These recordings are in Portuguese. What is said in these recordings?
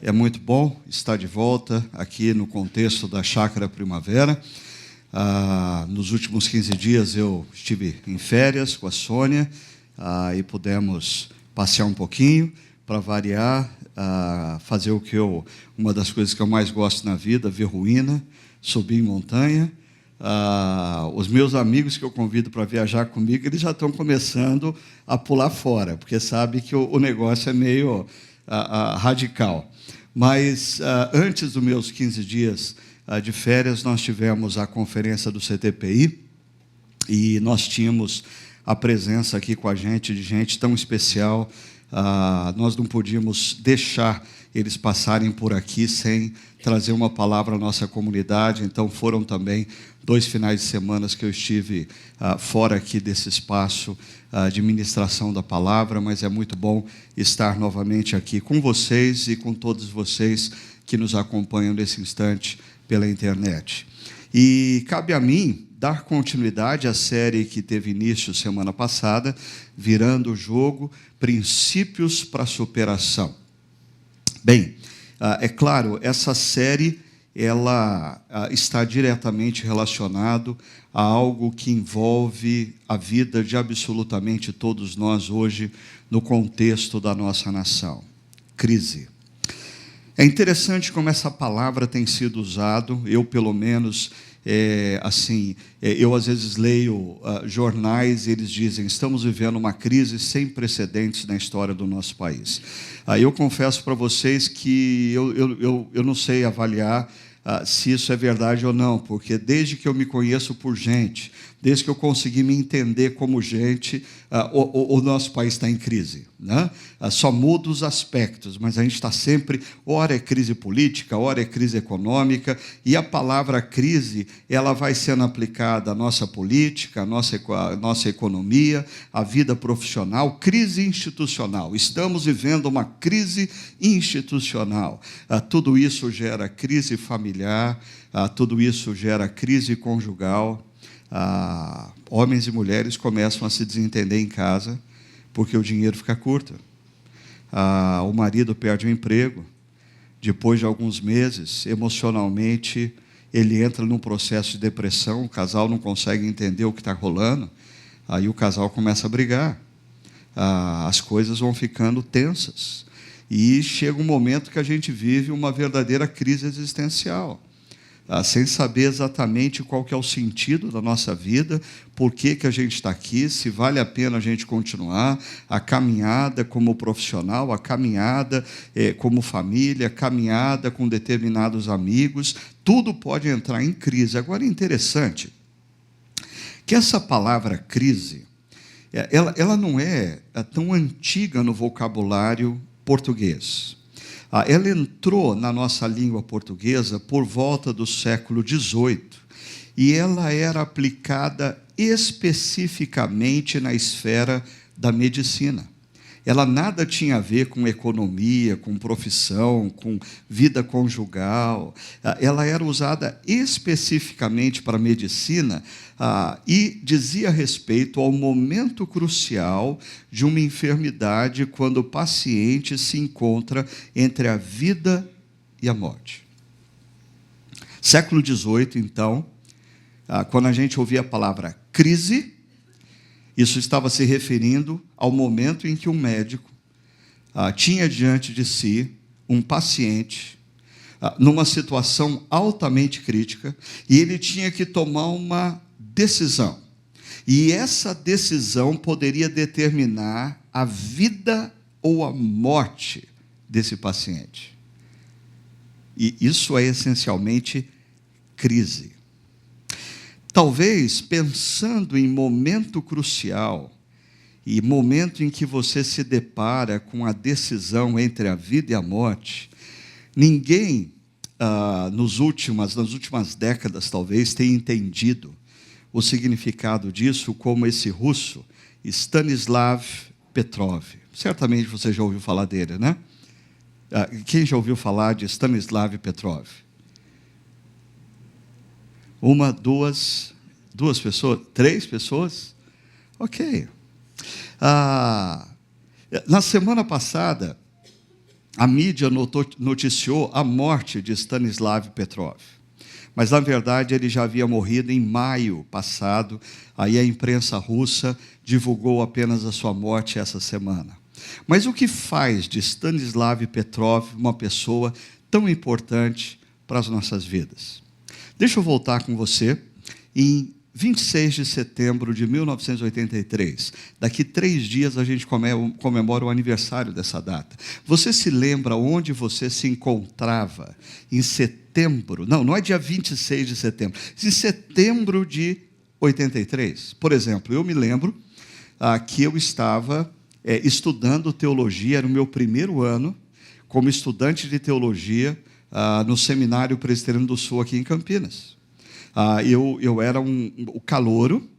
É muito bom estar de volta aqui no contexto da Chácara Primavera. Nos últimos 15 dias eu estive em férias com a Sônia e pudemos passear um pouquinho para variar, fazer uma das coisas que eu mais gosto na vida, ver ruína, subir em montanha. Os meus amigos que eu convido para viajar comigo, eles já estão começando a pular fora, porque sabem que o negócio é meio radical. Mas antes dos meus 15 dias de férias, nós tivemos a conferência do CTPI e nós tínhamos a presença aqui com a gente de gente tão especial. Nós não podíamos deixar eles passarem por aqui sem trazer uma palavra à nossa comunidade. Então, foram também 2 finais de semana que eu estive fora aqui desse espaço de ministração da palavra, mas é muito bom estar novamente aqui com vocês e com todos vocês que nos acompanham nesse instante pela internet. E cabe a mim dar continuidade à série que teve início semana passada, virando o jogo Princípios para a Superação. Bem, é claro, essa série ela está diretamente relacionado a algo que envolve a vida de absolutamente todos nós hoje no contexto da nossa nação. Crise. É interessante como essa palavra tem sido usada. Eu, pelo menos, eu às vezes leio jornais e eles dizem: estamos vivendo uma crise sem precedentes na história do nosso país. Eu confesso para vocês que eu não sei avaliar se isso é verdade ou não, porque desde que eu me conheço por gente, desde que eu consegui me entender como gente, o nosso país está em crise, né? Só muda os aspectos, mas a gente está sempre, ora é crise política, ora é crise econômica, e a palavra crise, ela vai sendo aplicada à nossa política, à nossa economia, à vida profissional, crise institucional. Estamos vivendo uma crise institucional. Tudo isso gera crise familiar, tudo isso gera crise conjugal. Homens e mulheres começam a se desentender em casa porque o dinheiro fica curto. O marido perde o emprego. Depois de alguns meses, emocionalmente, ele entra num processo de depressão. O casal não consegue entender o que está rolando. Aí o casal começa a brigar. As coisas vão ficando tensas. E chega um momento que a gente vive uma verdadeira crise existencial. Sem saber exatamente qual que é o sentido da nossa vida, por que a gente está aqui, se vale a pena a gente continuar, a caminhada como profissional, a caminhada como família, a caminhada com determinados amigos, tudo pode entrar em crise. Agora, é interessante que essa palavra crise, ela não é tão antiga no vocabulário português. Ela entrou na nossa língua portuguesa por volta do século XVIII e ela era aplicada especificamente na esfera da medicina. Ela nada tinha a ver com economia, com profissão, com vida conjugal. Ela era usada especificamente para a medicina e dizia respeito ao momento crucial de uma enfermidade quando o paciente se encontra entre a vida e a morte. Século XVIII, então, quando a gente ouvia a palavra crise, isso estava se referindo ao momento em que um médico tinha diante de si um paciente numa situação altamente crítica e ele tinha que tomar uma decisão. E essa decisão poderia determinar a vida ou a morte desse paciente. E isso é essencialmente crise. Talvez, pensando em momento crucial e momento em que você se depara com a decisão entre a vida e a morte, ninguém, nas últimas décadas, talvez, tenha entendido o significado disso como esse russo, Stanislav Petrov. Certamente você já ouviu falar dele, né? Quem já ouviu falar de Stanislav Petrov? Uma, duas pessoas? 3 pessoas? Ok. Na semana passada, a mídia noticiou a morte de Stanislav Petrov. Mas, na verdade, ele já havia morrido em maio passado. Aí a imprensa russa divulgou apenas a sua morte essa semana. Mas o que faz de Stanislav Petrov uma pessoa tão importante para as nossas vidas? Deixa eu voltar com você em 26 de setembro de 1983. Daqui 3 dias a gente comemora o aniversário dessa data. Você se lembra onde você se encontrava em setembro? Não é dia 26 de setembro. Em setembro de 83. Por exemplo, eu me lembro que eu estava estudando teologia, era o meu primeiro ano como estudante de teologia no Seminário Presbiteriano do Sul, aqui em Campinas. Eu era o calouro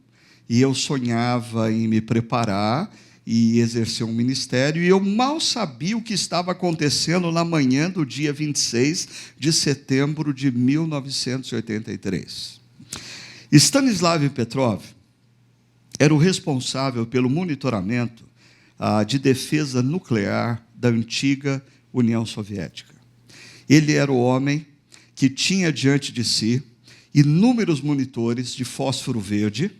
e eu sonhava em me preparar e exercer um ministério, e eu mal sabia o que estava acontecendo na manhã do dia 26 de setembro de 1983. Stanislav Petrov era o responsável pelo monitoramento de defesa nuclear da antiga União Soviética. Ele era o homem que tinha diante de si inúmeros monitores de fósforo verde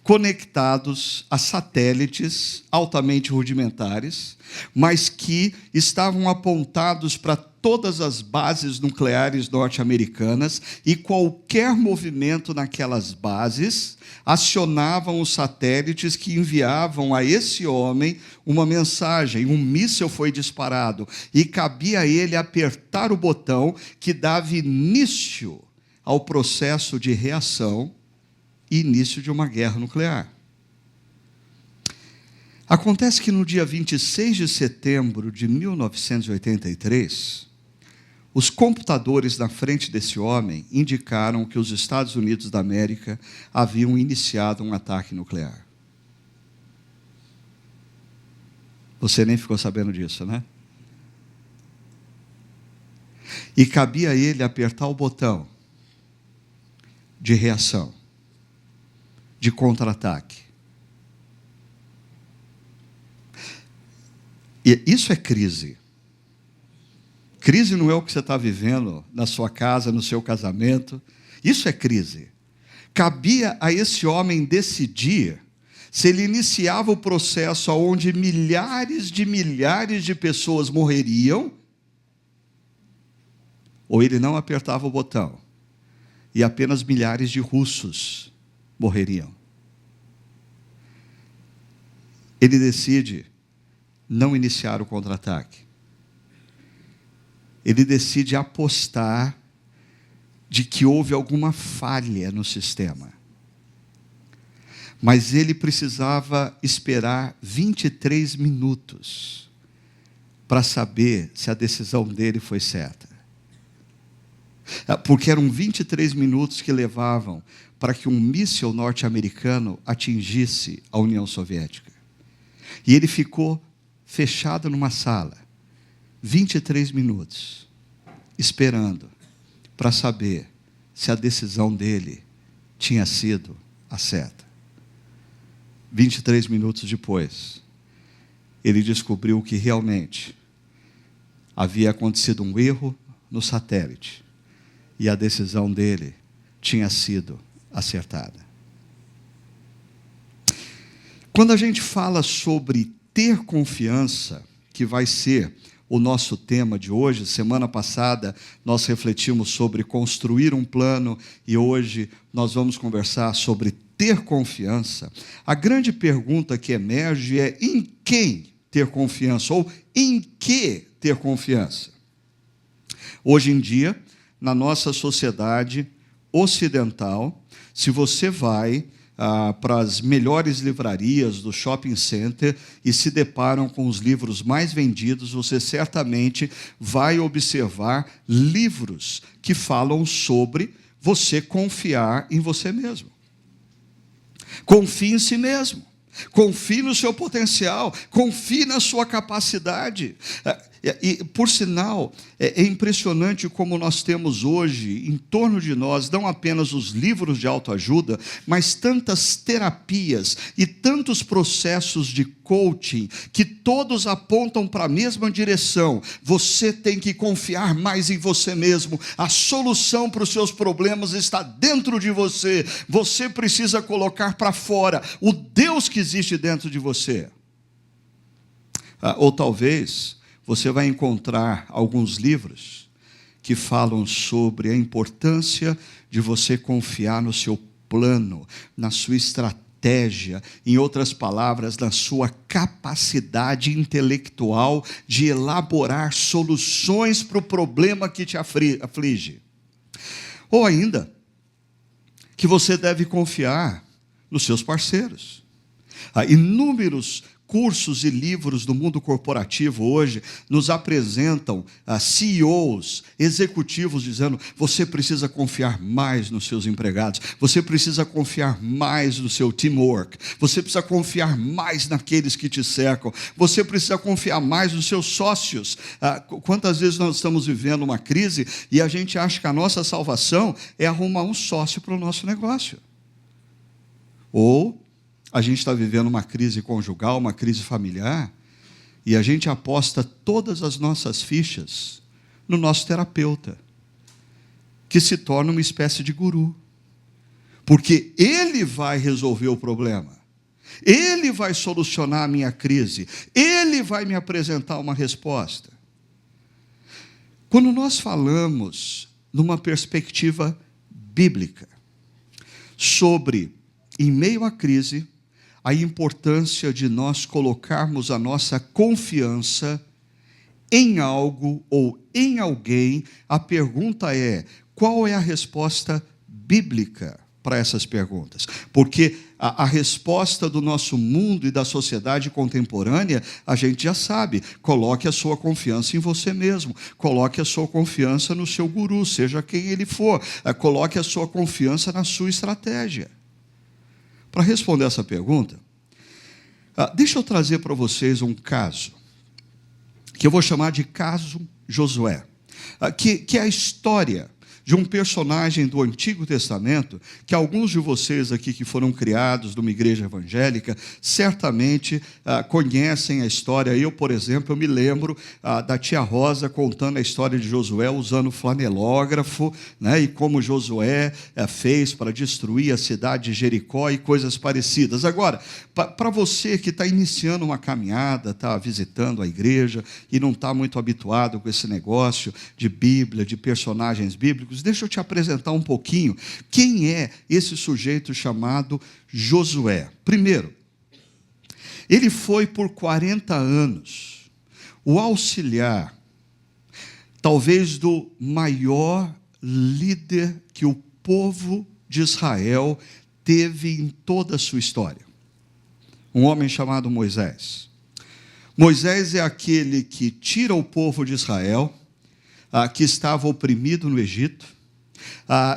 conectados a satélites altamente rudimentares, mas que estavam apontados para todas as bases nucleares norte-americanas, e qualquer movimento naquelas bases acionavam os satélites que enviavam a esse homem uma mensagem. Um míssil foi disparado e cabia a ele apertar o botão que dava início ao processo de reação e início de uma guerra nuclear. Acontece que no dia 26 de setembro de 1983, os computadores na frente desse homem indicaram que os Estados Unidos da América haviam iniciado um ataque nuclear. Você nem ficou sabendo disso, né? E cabia a ele apertar o botão de reação, de contra-ataque. E isso é crise. Crise não é o que você está vivendo na sua casa, no seu casamento. Isso é crise. Cabia a esse homem decidir se ele iniciava o processo onde milhares de pessoas morreriam, ou ele não apertava o botão e apenas milhares de russos morreriam. Ele decide não iniciar o contra-ataque. Ele decide apostar de que houve alguma falha no sistema. Mas ele precisava esperar 23 minutos para saber se a decisão dele foi certa. Porque eram 23 minutos que levavam para que um míssil norte-americano atingisse a União Soviética. E ele ficou fechado numa sala, 23 minutos, esperando para saber se a decisão dele tinha sido a certa. 23 minutos depois, ele descobriu que realmente havia acontecido um erro no satélite e a decisão dele tinha sido acertada. Quando a gente fala sobre ter confiança, que vai ser o nosso tema de hoje, semana passada nós refletimos sobre construir um plano e hoje nós vamos conversar sobre ter confiança. A grande pergunta que emerge é: em quem ter confiança? Ou em que ter confiança? Hoje em dia, na nossa sociedade ocidental, se você vai para as melhores livrarias do shopping center e se deparam com os livros mais vendidos, você certamente vai observar livros que falam sobre você confiar em você mesmo. Confie em si mesmo. Confie no seu potencial. Confie na sua capacidade. E por sinal, é impressionante como nós temos hoje, em torno de nós, não apenas os livros de autoajuda, mas tantas terapias e tantos processos de coaching, que todos apontam para a mesma direção. Você tem que confiar mais em você mesmo. A solução para os seus problemas está dentro de você. Você precisa colocar para fora o Deus que existe dentro de você. Ou talvez você vai encontrar alguns livros que falam sobre a importância de você confiar no seu plano, na sua estratégia, em outras palavras, na sua capacidade intelectual de elaborar soluções para o problema que te aflige. Ou ainda, que você deve confiar nos seus parceiros. Há inúmeros cursos e livros do mundo corporativo hoje nos apresentam CEOs, executivos, dizendo: você precisa confiar mais nos seus empregados, você precisa confiar mais no seu teamwork, você precisa confiar mais naqueles que te cercam, você precisa confiar mais nos seus sócios. Quantas vezes nós estamos vivendo uma crise e a gente acha que a nossa salvação é arrumar um sócio para o nosso negócio? Ou a gente está vivendo uma crise conjugal, uma crise familiar, e a gente aposta todas as nossas fichas no nosso terapeuta, que se torna uma espécie de guru, porque ele vai resolver o problema, ele vai solucionar a minha crise, ele vai me apresentar uma resposta. Quando nós falamos numa perspectiva bíblica sobre, em meio à crise, a importância de nós colocarmos a nossa confiança em algo ou em alguém, a pergunta é: qual é a resposta bíblica para essas perguntas? Porque a resposta do nosso mundo e da sociedade contemporânea, a gente já sabe: coloque a sua confiança em você mesmo, coloque a sua confiança no seu guru, seja quem ele for, coloque a sua confiança na sua estratégia. Para responder essa pergunta, deixa eu trazer para vocês um caso, que eu vou chamar de caso Josué, que é a história de um personagem do Antigo Testamento, que alguns de vocês aqui que foram criados numa igreja evangélica, certamente conhecem a história. Eu, por exemplo, eu me lembro da tia Rosa contando a história de Josué usando flanelógrafo, né, e como Josué fez para destruir a cidade de Jericó e coisas parecidas. Agora, para você que está iniciando uma caminhada, está visitando a igreja e não está muito habituado com esse negócio de Bíblia, de personagens bíblicos, deixa eu te apresentar um pouquinho quem é esse sujeito chamado Josué. Primeiro, ele foi por 40 anos o auxiliar, talvez do maior líder que o povo de Israel teve em toda a sua história. Um homem chamado Moisés. Moisés é aquele que tira o povo de Israel, que estava oprimido no Egito,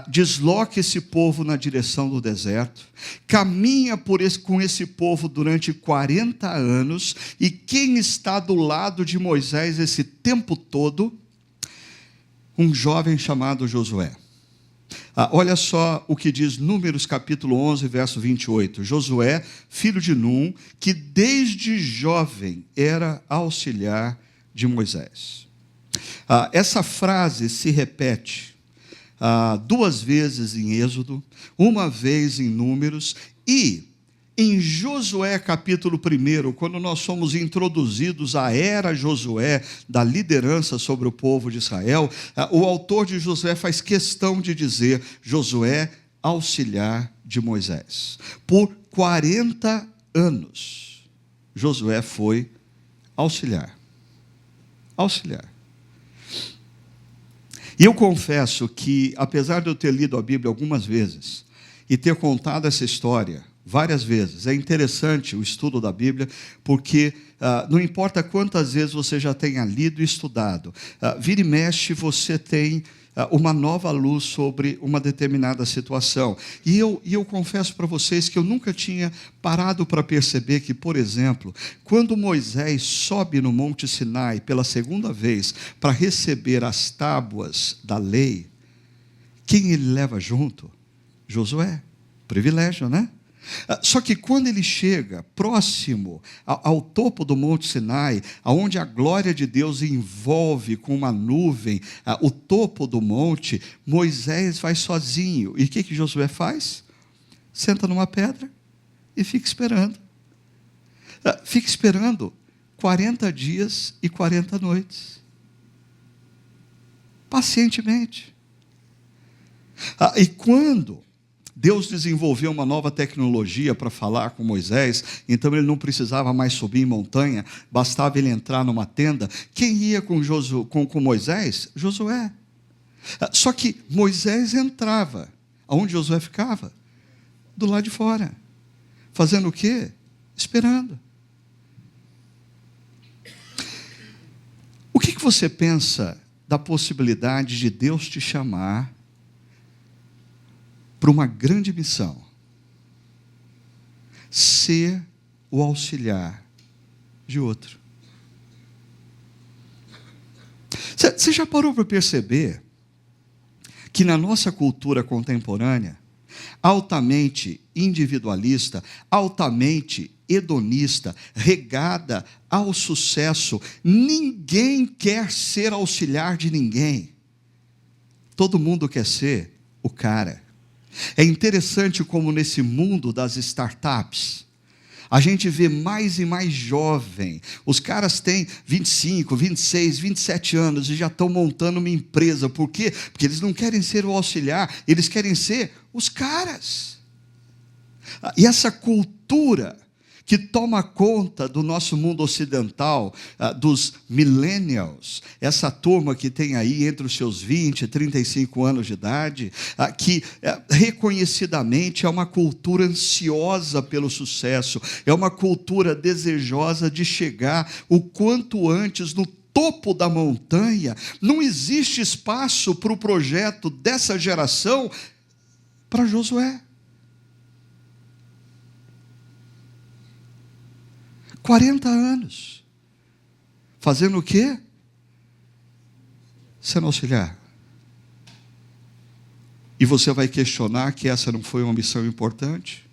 desloca esse povo na direção do deserto, caminha com esse povo durante 40 anos, e quem está do lado de Moisés esse tempo todo? Um jovem chamado Josué. Olha só o que diz Números capítulo 11, verso 28. Josué, filho de Num, que desde jovem era auxiliar de Moisés. Essa frase se repete 2 vezes em Êxodo, 1 vez em Números, e em Josué capítulo 1, quando nós somos introduzidos à era Josué, da liderança sobre o povo de Israel, o autor de Josué faz questão de dizer: Josué, auxiliar de Moisés. Por 40 anos, Josué foi auxiliar. Auxiliar. E eu confesso que, apesar de eu ter lido a Bíblia algumas vezes e ter contado essa história várias vezes, é interessante o estudo da Bíblia, porque não importa quantas vezes você já tenha lido e estudado, vira e mexe você tem uma nova luz sobre uma determinada situação. E eu confesso para vocês que eu nunca tinha parado para perceber que, por exemplo, quando Moisés sobe no Monte Sinai pela segunda vez para receber as tábuas da lei, quem ele leva junto? Josué. Privilégio, né? Só que quando ele chega próximo ao topo do Monte Sinai, onde a glória de Deus envolve com uma nuvem o topo do monte, Moisés vai sozinho. E o que Josué faz? Senta numa pedra e fica esperando. Fica esperando 40 dias e 40 noites. Pacientemente. E quando Deus desenvolveu uma nova tecnologia para falar com Moisés, então ele não precisava mais subir em montanha, bastava ele entrar numa tenda. Quem ia com Moisés? Josué. Só que Moisés entrava. Aonde Josué ficava? Do lado de fora. Fazendo o quê? Esperando. O que você pensa da possibilidade de Deus te chamar para uma grande missão? Ser o auxiliar de outro. Você já parou para perceber que na nossa cultura contemporânea, altamente individualista, altamente hedonista, regada ao sucesso, ninguém quer ser auxiliar de ninguém. Todo mundo quer ser o cara. É interessante como nesse mundo das startups, a gente vê mais e mais jovem. Os caras têm 25, 26, 27 anos e já estão montando uma empresa. Por quê? Porque eles não querem ser o auxiliar, eles querem ser os caras. E essa cultura que toma conta do nosso mundo ocidental, dos millennials, essa turma que tem aí entre os seus 20 e 35 anos de idade, que reconhecidamente é uma cultura ansiosa pelo sucesso, é uma cultura desejosa de chegar o quanto antes no topo da montanha. Não existe espaço para o projeto dessa geração para Josué. 40 anos. Fazendo o quê? Sendo auxiliar. E você vai questionar que essa não foi uma missão importante?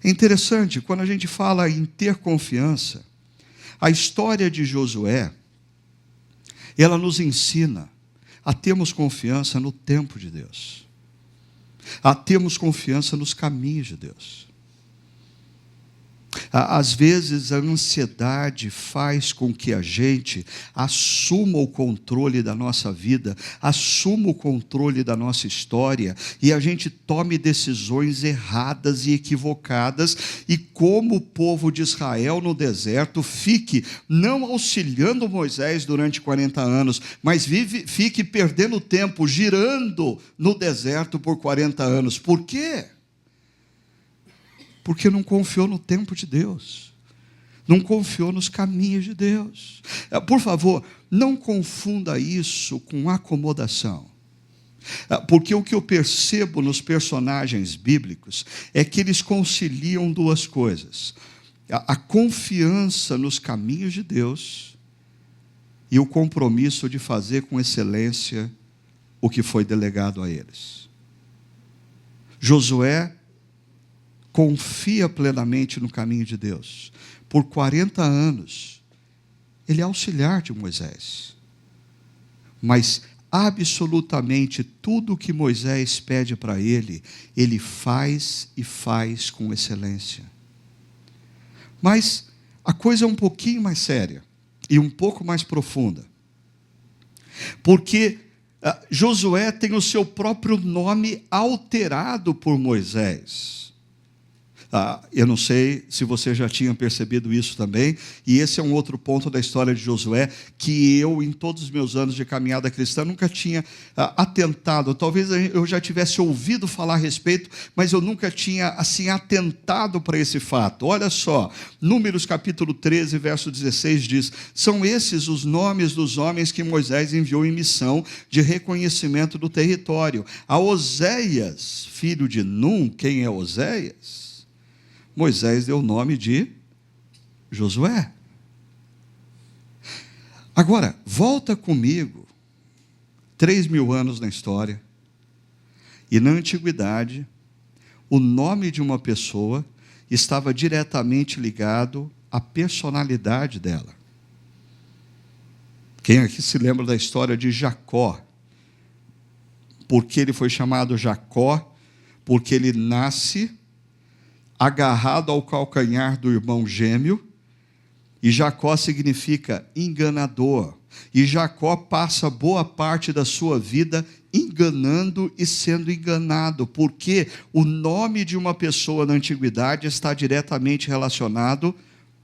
É interessante, quando a gente fala em ter confiança, a história de Josué, ela nos ensina a termos confiança no tempo de Deus, a termos confiança nos caminhos de Deus. Às vezes a ansiedade faz com que a gente assuma o controle da nossa vida, assuma o controle da nossa história, e a gente tome decisões erradas e equivocadas, e como o povo de Israel no deserto, fique não auxiliando Moisés durante 40 anos, mas fique perdendo tempo, girando no deserto por 40 anos. Por quê? Porque não confiou no tempo de Deus, não confiou nos caminhos de Deus. Por favor, não confunda isso com acomodação, porque o que eu percebo nos personagens bíblicos é que eles conciliam duas coisas: a confiança nos caminhos de Deus e o compromisso de fazer com excelência o que foi delegado a eles. Josué confia plenamente no caminho de Deus. Por 40 anos, ele é auxiliar de Moisés. Mas absolutamente tudo o que Moisés pede para ele, ele faz e faz com excelência. Mas a coisa é um pouquinho mais séria e um pouco mais profunda. Porque Josué tem o seu próprio nome alterado por Moisés. Eu não sei se você já tinha percebido isso também, e esse é um outro ponto da história de Josué, que eu, em todos os meus anos de caminhada cristã, nunca tinha atentado. Talvez eu já tivesse ouvido falar a respeito, mas eu nunca tinha, assim, atentado para esse fato. Olha só, Números capítulo 13, verso 16 diz: são esses os nomes dos homens que Moisés enviou em missão de reconhecimento do território. A Oséias, filho de Num. Quem é Oséias? Moisés deu o nome de Josué. Agora, volta comigo 3.000 anos na história, e na antiguidade, o nome de uma pessoa estava diretamente ligado à personalidade dela. Quem aqui se lembra da história de Jacó? Porque ele foi chamado Jacó? Porque ele nasce agarrado ao calcanhar do irmão gêmeo, e Jacó significa enganador, e Jacó passa boa parte da sua vida enganando e sendo enganado, porque o nome de uma pessoa na antiguidade está diretamente relacionado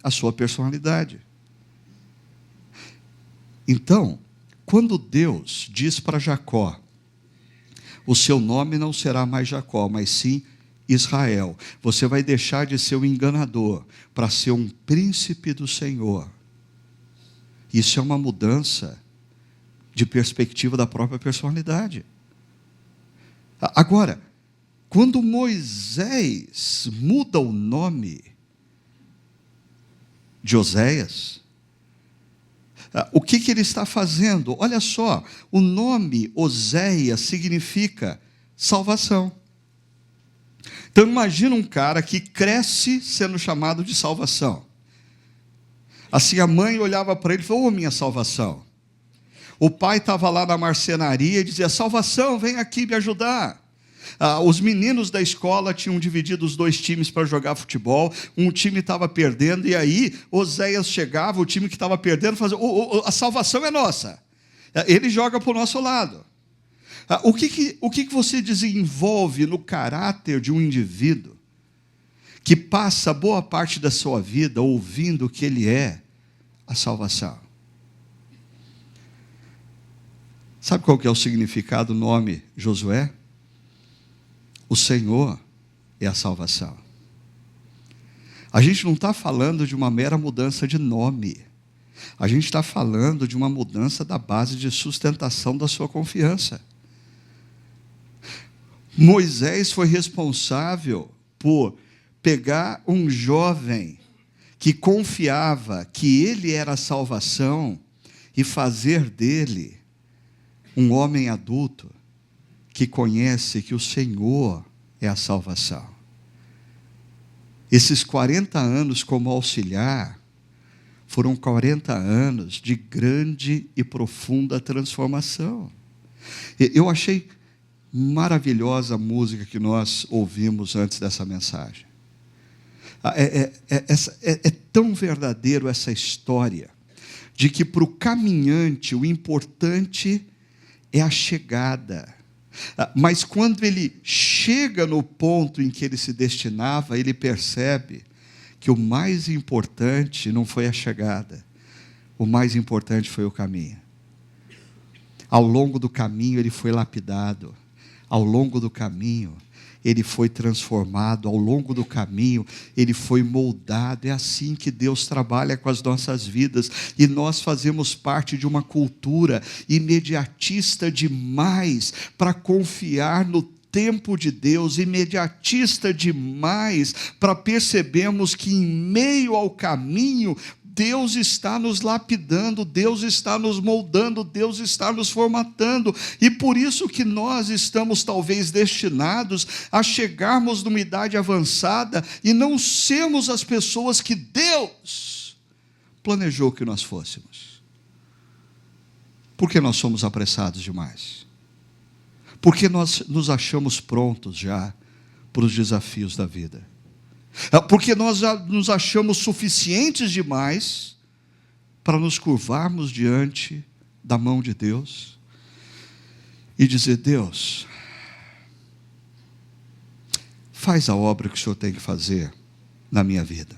à sua personalidade. Então, quando Deus diz para Jacó: o seu nome não será mais Jacó, mas sim Israel, você vai deixar de ser um enganador para ser um príncipe do Senhor. Isso é uma mudança de perspectiva da própria personalidade. Agora, quando Moisés muda o nome de Oséias, o que ele está fazendo? Olha só, o nome Oséias significa salvação. Então imagina um cara que cresce sendo chamado de salvação. Assim, a mãe olhava para ele e falou: minha salvação. O pai estava lá na marcenaria e dizia: salvação, vem aqui me ajudar. Os meninos da escola tinham dividido os 2 times para jogar futebol. Um time estava perdendo, e aí Oséias chegava, o time que estava perdendo fazia: a salvação é nossa, ele joga para o nosso lado. O que você desenvolve no caráter de um indivíduo que passa boa parte da sua vida ouvindo que ele é a salvação? Sabe qual que é o significado do nome Josué? O Senhor é a salvação. A gente não está falando de uma mera mudança de nome. A gente está falando de uma mudança da base de sustentação da sua confiança. Moisés foi responsável por pegar um jovem que confiava que ele era a salvação e fazer dele um homem adulto que conhece que o Senhor é a salvação. Esses 40 anos como auxiliar foram 40 anos de grande e profunda transformação. Eu achei maravilhosa a música que nós ouvimos antes dessa mensagem. É tão verdadeiro essa história de que para o caminhante o importante é a chegada. Mas quando ele chega no ponto em que ele se destinava, ele percebe que o mais importante não foi a chegada, o mais importante foi o caminho. Ao longo do caminho ele foi lapidado, ao longo do caminho ele foi transformado, ao longo do caminho ele foi moldado. É assim que Deus trabalha com as nossas vidas, e nós fazemos parte de uma cultura imediatista demais para confiar no tempo de Deus, imediatista demais para percebermos que em meio ao caminho Deus está nos lapidando, Deus está nos moldando, Deus está nos formatando, e por isso que nós estamos talvez destinados a chegarmos numa idade avançada e não sermos as pessoas que Deus planejou que nós fôssemos. Por que nós somos apressados demais? Porque nós nos achamos prontos já para os desafios da vida. Porque nós já nos achamos suficientes demais para nos curvarmos diante da mão de Deus e dizer: Deus, faz a obra que o Senhor tem que fazer na minha vida.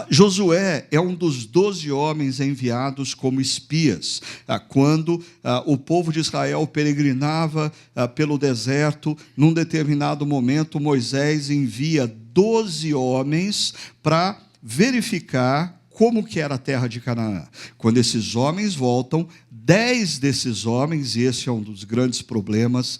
Josué é um dos 12 homens enviados como espias. Quando o povo de Israel peregrinava pelo deserto, num determinado momento, Moisés envia 12 homens para verificar como que era a terra de Canaã. Quando esses homens voltam, 10 desses homens, e esse é um dos grandes problemas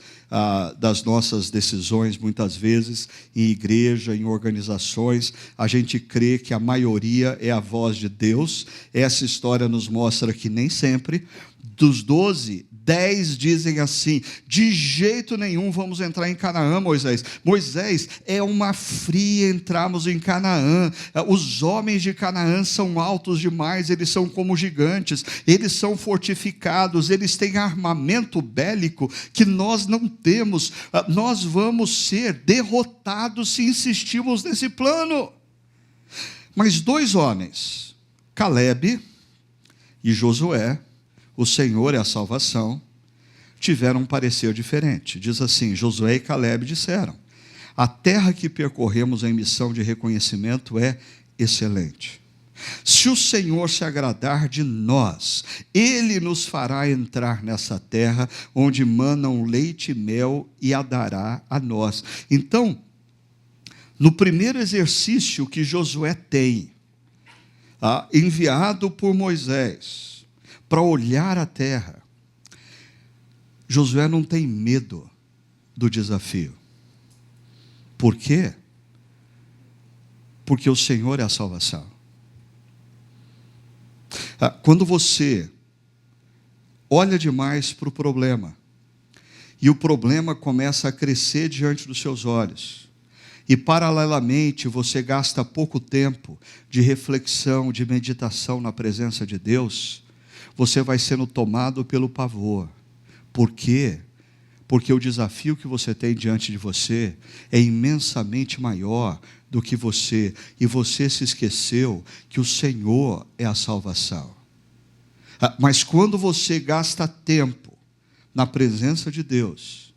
das nossas decisões, muitas vezes, em igreja, em organizações, a gente crê que a maioria é a voz de Deus. Essa história nos mostra que nem sempre. Dos 12, 10 dizem assim: de jeito nenhum vamos entrar em Canaã, Moisés. Moisés, é uma fria entrarmos em Canaã. Os homens de Canaã são altos demais, eles são como gigantes, eles são fortificados, eles têm armamento bélico que nós não temos. Nós vamos ser derrotados se insistirmos nesse plano. Mas 2 homens, Calebe e Josué, o Senhor é a salvação, tiveram um parecer diferente. Diz assim: Josué e Calebe disseram: a terra que percorremos em missão de reconhecimento é excelente. Se o Senhor se agradar de nós, Ele nos fará entrar nessa terra onde manam leite e mel e a dará a nós. Então, no primeiro exercício que Josué tem, enviado por Moisés, para olhar a terra, Josué não tem medo do desafio. Por quê? Porque o Senhor é a salvação. Quando você olha demais para o problema, e o problema começa a crescer diante dos seus olhos, e paralelamente você gasta pouco tempo de reflexão, de meditação na presença de Deus, você vai sendo tomado pelo pavor. Por quê? Porque o desafio que você tem diante de você é imensamente maior do que você, e você se esqueceu que o Senhor é a salvação. Mas quando você gasta tempo na presença de Deus,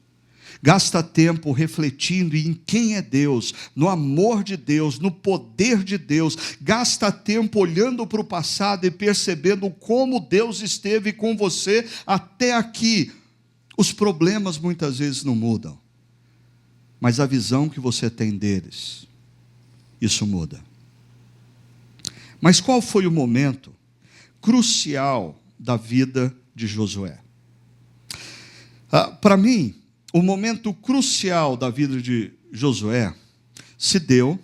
gasta tempo refletindo em quem é Deus, no amor de Deus, no poder de Deus, gasta tempo olhando para o passado e percebendo como Deus esteve com você até aqui. Os problemas muitas vezes não mudam, mas a visão que você tem deles, isso muda. Mas qual foi o momento crucial da vida de Josué? Para mim, o momento crucial da vida de Josué se deu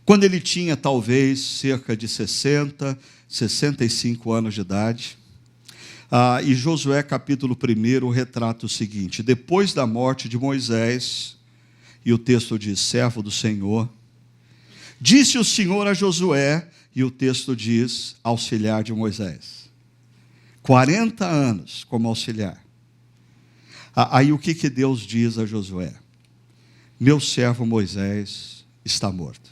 quando ele tinha talvez cerca de 60, 65 anos de idade. E Josué capítulo 1 retrata o seguinte: depois da morte de Moisés, e o texto diz, servo do Senhor, disse o Senhor a Josué, e o texto diz, auxiliar de Moisés. 40 anos como auxiliar. Aí o que Deus diz a Josué? Meu servo Moisés está morto.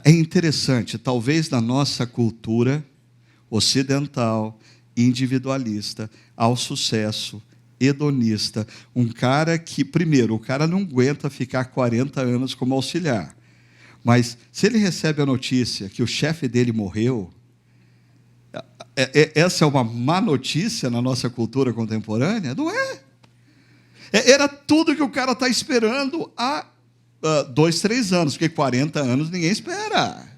É interessante, talvez na nossa cultura ocidental, individualista, ao sucesso, hedonista, um cara que, primeiro, o cara não aguenta ficar 40 anos como auxiliar, mas se ele recebe a notícia que o chefe dele morreu, essa é uma má notícia na nossa cultura contemporânea? Não é. Era tudo que o cara está esperando há 2, 3 anos, porque 40 anos ninguém espera.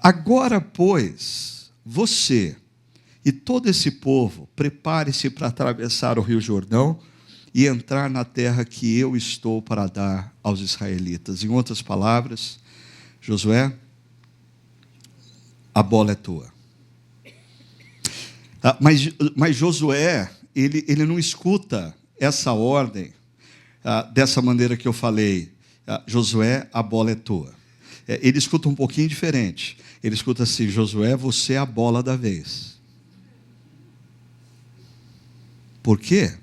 Agora, pois, você e todo esse povo, prepare-se para atravessar o Rio Jordão e entrar na terra que eu estou para dar aos israelitas. Em outras palavras, Josué, a bola é tua. Mas Josué, ele não escuta essa ordem dessa maneira que eu falei. Josué, a bola é tua. Ele escuta um pouquinho diferente. Ele escuta assim: Josué, você é a bola da vez. Por quê?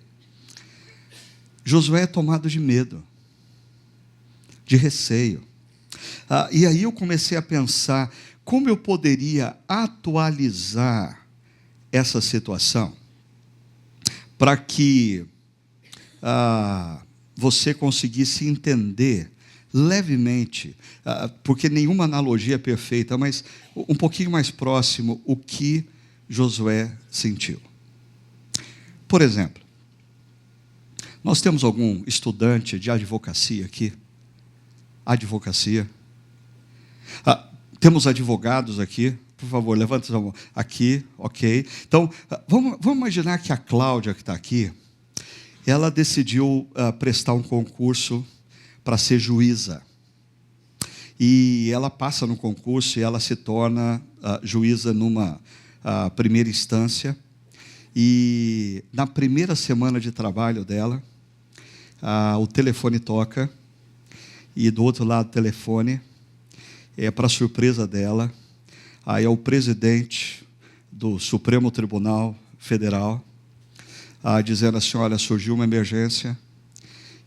Josué é tomado de medo, de receio. E aí eu comecei a pensar, como eu poderia atualizar essa situação? para que você conseguisse entender levemente, porque nenhuma analogia é perfeita, mas um pouquinho mais próximo, o que Josué sentiu. Por exemplo, nós temos algum estudante de advocacia aqui? Advocacia? Temos advogados aqui? Por favor, levanta a mão. Aqui, ok. Então, vamos imaginar que a Cláudia, que está aqui, ela decidiu prestar um concurso para ser juíza. E ela passa no concurso e ela se torna juíza numa primeira instância. E na primeira semana de trabalho dela, o telefone toca, e do outro lado do telefone, para surpresa dela, aí é o presidente do Supremo Tribunal Federal, dizendo assim: olha, surgiu uma emergência,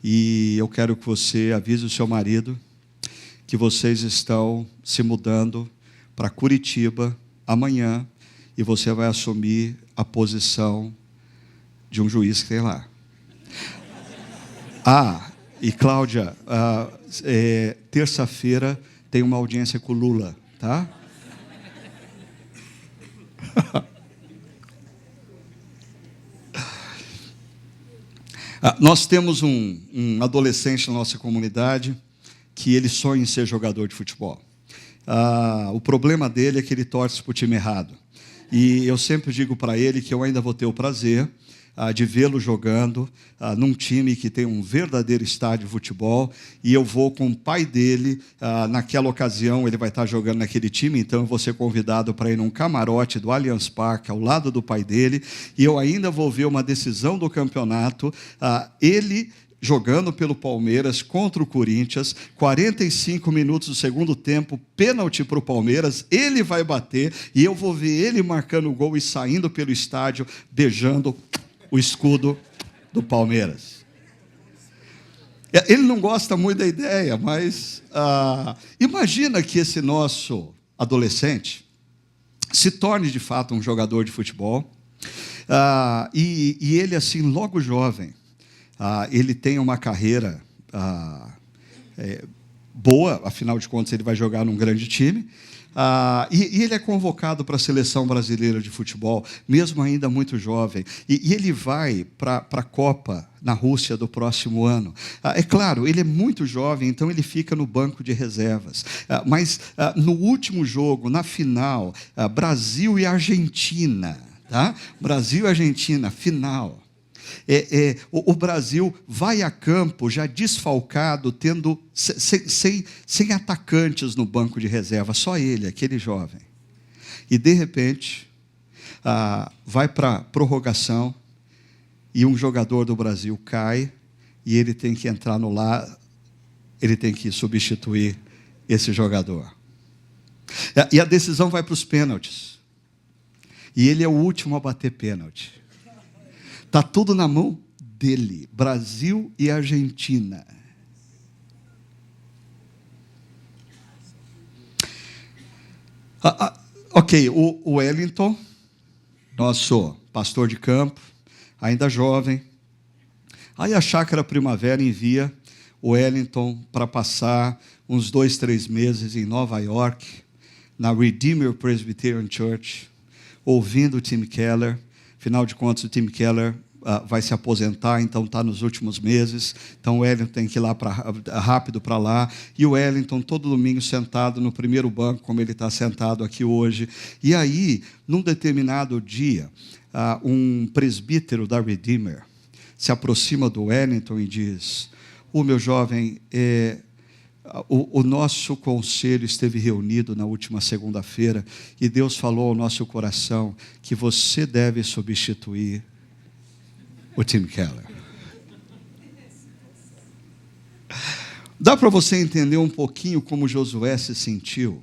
e eu quero que você avise o seu marido que vocês estão se mudando para Curitiba amanhã, e você vai assumir a posição de um juiz que tem lá. E Cláudia, terça-feira tem uma audiência com o Lula, tá? Nós temos um adolescente na nossa comunidade que ele sonha em ser jogador de futebol. O problema dele é que ele torce para o time errado. E eu sempre digo para ele que eu ainda vou ter o prazer de vê-lo jogando num time que tem um verdadeiro estádio de futebol, e eu vou com o pai dele, naquela ocasião ele vai estar jogando naquele time, então eu vou ser convidado para ir num camarote do Allianz Parque, ao lado do pai dele, e eu ainda vou ver uma decisão do campeonato, ele jogando pelo Palmeiras contra o Corinthians, 45 minutos do segundo tempo, pênalti para o Palmeiras, ele vai bater, e eu vou ver ele marcando o gol e saindo pelo estádio, beijando o escudo do Palmeiras. Ele não gosta muito da ideia, mas imagina que esse nosso adolescente se torne de fato um jogador de futebol, e ele, assim, logo jovem, ele tem uma carreira boa, afinal de contas ele vai jogar num grande time, e ele é convocado para a seleção brasileira de futebol, mesmo ainda muito jovem, e ele vai para a Copa na Rússia do próximo ano. É claro, ele é muito jovem, então ele fica no banco de reservas, mas no último jogo, na final, Brasil e Argentina, tá? Brasil e Argentina, final. O Brasil vai a campo já desfalcado, sem atacantes no banco de reserva, só ele, aquele jovem. E, de repente, vai para a prorrogação, e um jogador do Brasil cai, e ele tem que entrar no lar, ele tem que substituir esse jogador. E a decisão vai para os pênaltis. E ele é o último a bater pênalti. Está tudo na mão dele, Brasil e Argentina. Ok, o Wellington, nosso pastor de campo, ainda jovem. Aí a Chácara Primavera envia o Wellington para passar uns 2, 3 meses em Nova York, na Redeemer Presbyterian Church, ouvindo o Tim Keller. Afinal de contas, o Tim Keller vai se aposentar, então está nos últimos meses. Então o Wellington tem que ir lá rápido para lá. E o Wellington, todo domingo, sentado no primeiro banco, como ele está sentado aqui hoje. E aí, num determinado dia, um presbítero da Redeemer se aproxima do Wellington e diz: meu jovem, o nosso conselho esteve reunido na última segunda-feira e Deus falou ao nosso coração que você deve substituir o Tim Keller. Dá para você entender um pouquinho como Josué se sentiu?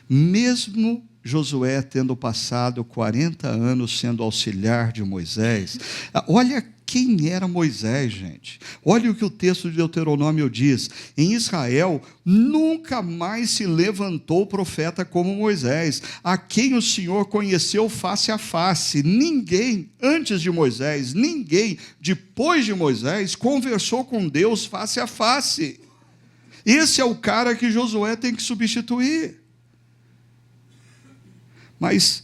Mesmo Josué tendo passado 40 anos sendo auxiliar de Moisés, olha Quem era Moisés, gente? Olha o que o texto de Deuteronômio diz. Em Israel, nunca mais se levantou profeta como Moisés, a quem o Senhor conheceu face a face. Ninguém antes de Moisés, ninguém depois de Moisés, conversou com Deus face a face. Esse é o cara que Josué tem que substituir. Mas,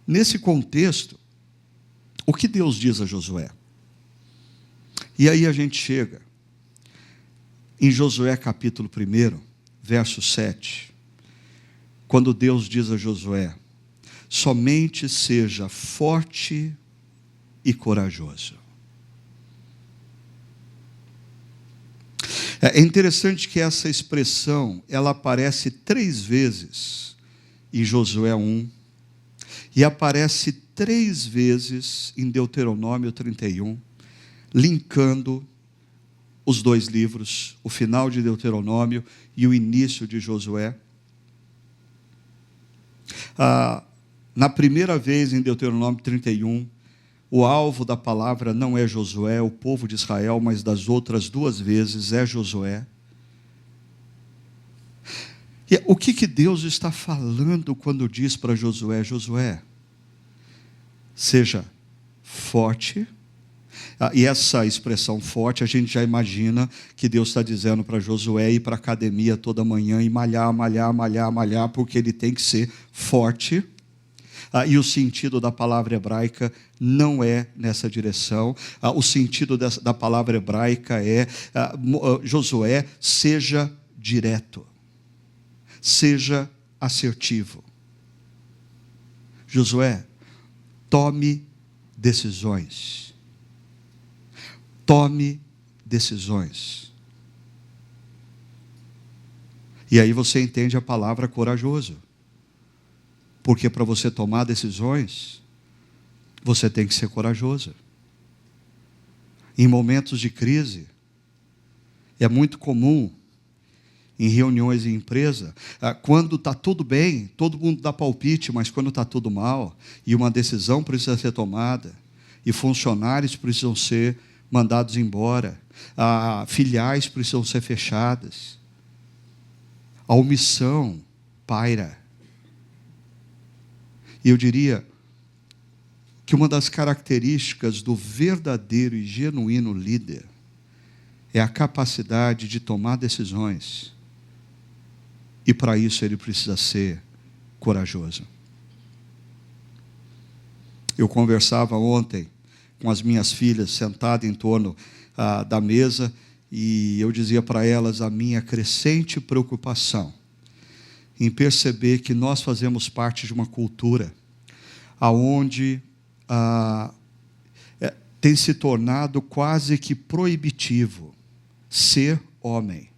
nesse contexto, o que Deus diz a Josué? E aí a gente chega em Josué capítulo 1, verso 7, quando Deus diz a Josué: somente seja forte e corajoso. É interessante que essa expressão, ela aparece 3 vezes em Josué 1, e aparece 3 vezes em Deuteronômio 31, linkando os 2 livros, o final de Deuteronômio e o início de Josué. Na primeira vez em Deuteronômio 31, o alvo da palavra não é Josué, o povo de Israel, mas das outras 2 vezes é Josué. E o que Deus está falando quando diz para Josué: Josué, seja forte. E essa expressão forte, a gente já imagina que Deus está dizendo para Josué ir para a academia toda manhã e malhar, porque ele tem que ser forte. E o sentido da palavra hebraica não é nessa direção. O sentido da palavra hebraica é: Josué, seja direto, seja assertivo. Josué, tome decisões. Tome decisões. E aí você entende a palavra corajoso. Porque para você tomar decisões, você tem que ser corajoso. Em momentos de crise, é muito comum, em reuniões em empresa, quando está tudo bem, todo mundo dá palpite, mas quando está tudo mal, e uma decisão precisa ser tomada, e funcionários precisam ser mandados embora, filiais precisam ser fechadas, a omissão paira. E eu diria que uma das características do verdadeiro e genuíno líder é a capacidade de tomar decisões, e para isso ele precisa ser corajoso. Eu conversava ontem com as minhas filhas, sentado em torno da mesa, e eu dizia para elas a minha crescente preocupação em perceber que nós fazemos parte de uma cultura aonde tem se tornado quase que proibitivo ser homem.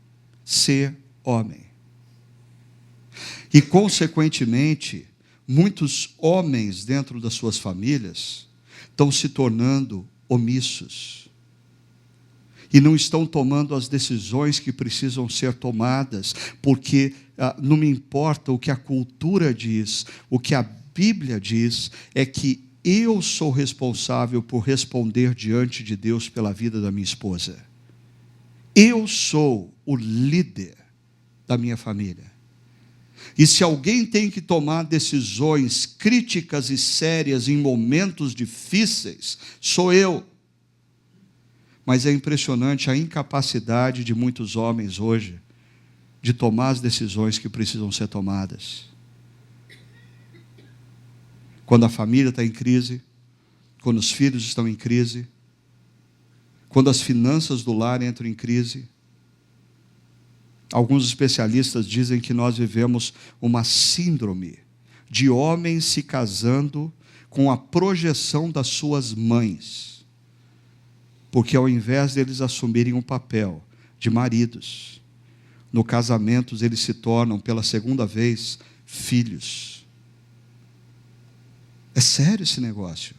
E, consequentemente, muitos homens dentro das suas famílias estão se tornando omissos e não estão tomando as decisões que precisam ser tomadas, porque não me importa o que a cultura diz, o que a Bíblia diz é que eu sou responsável por responder diante de Deus pela vida da minha esposa. Eu sou o líder da minha família. E se alguém tem que tomar decisões críticas e sérias em momentos difíceis, sou eu. Mas é impressionante a incapacidade de muitos homens hoje de tomar as decisões que precisam ser tomadas. Quando a família está em crise, quando os filhos estão em crise, quando as finanças do lar entram em crise. Alguns especialistas dizem que nós vivemos uma síndrome de homens se casando com a projeção das suas mães. Porque ao invés deles assumirem um papel de maridos, no casamento eles se tornam, pela segunda vez, filhos. É sério esse negócio.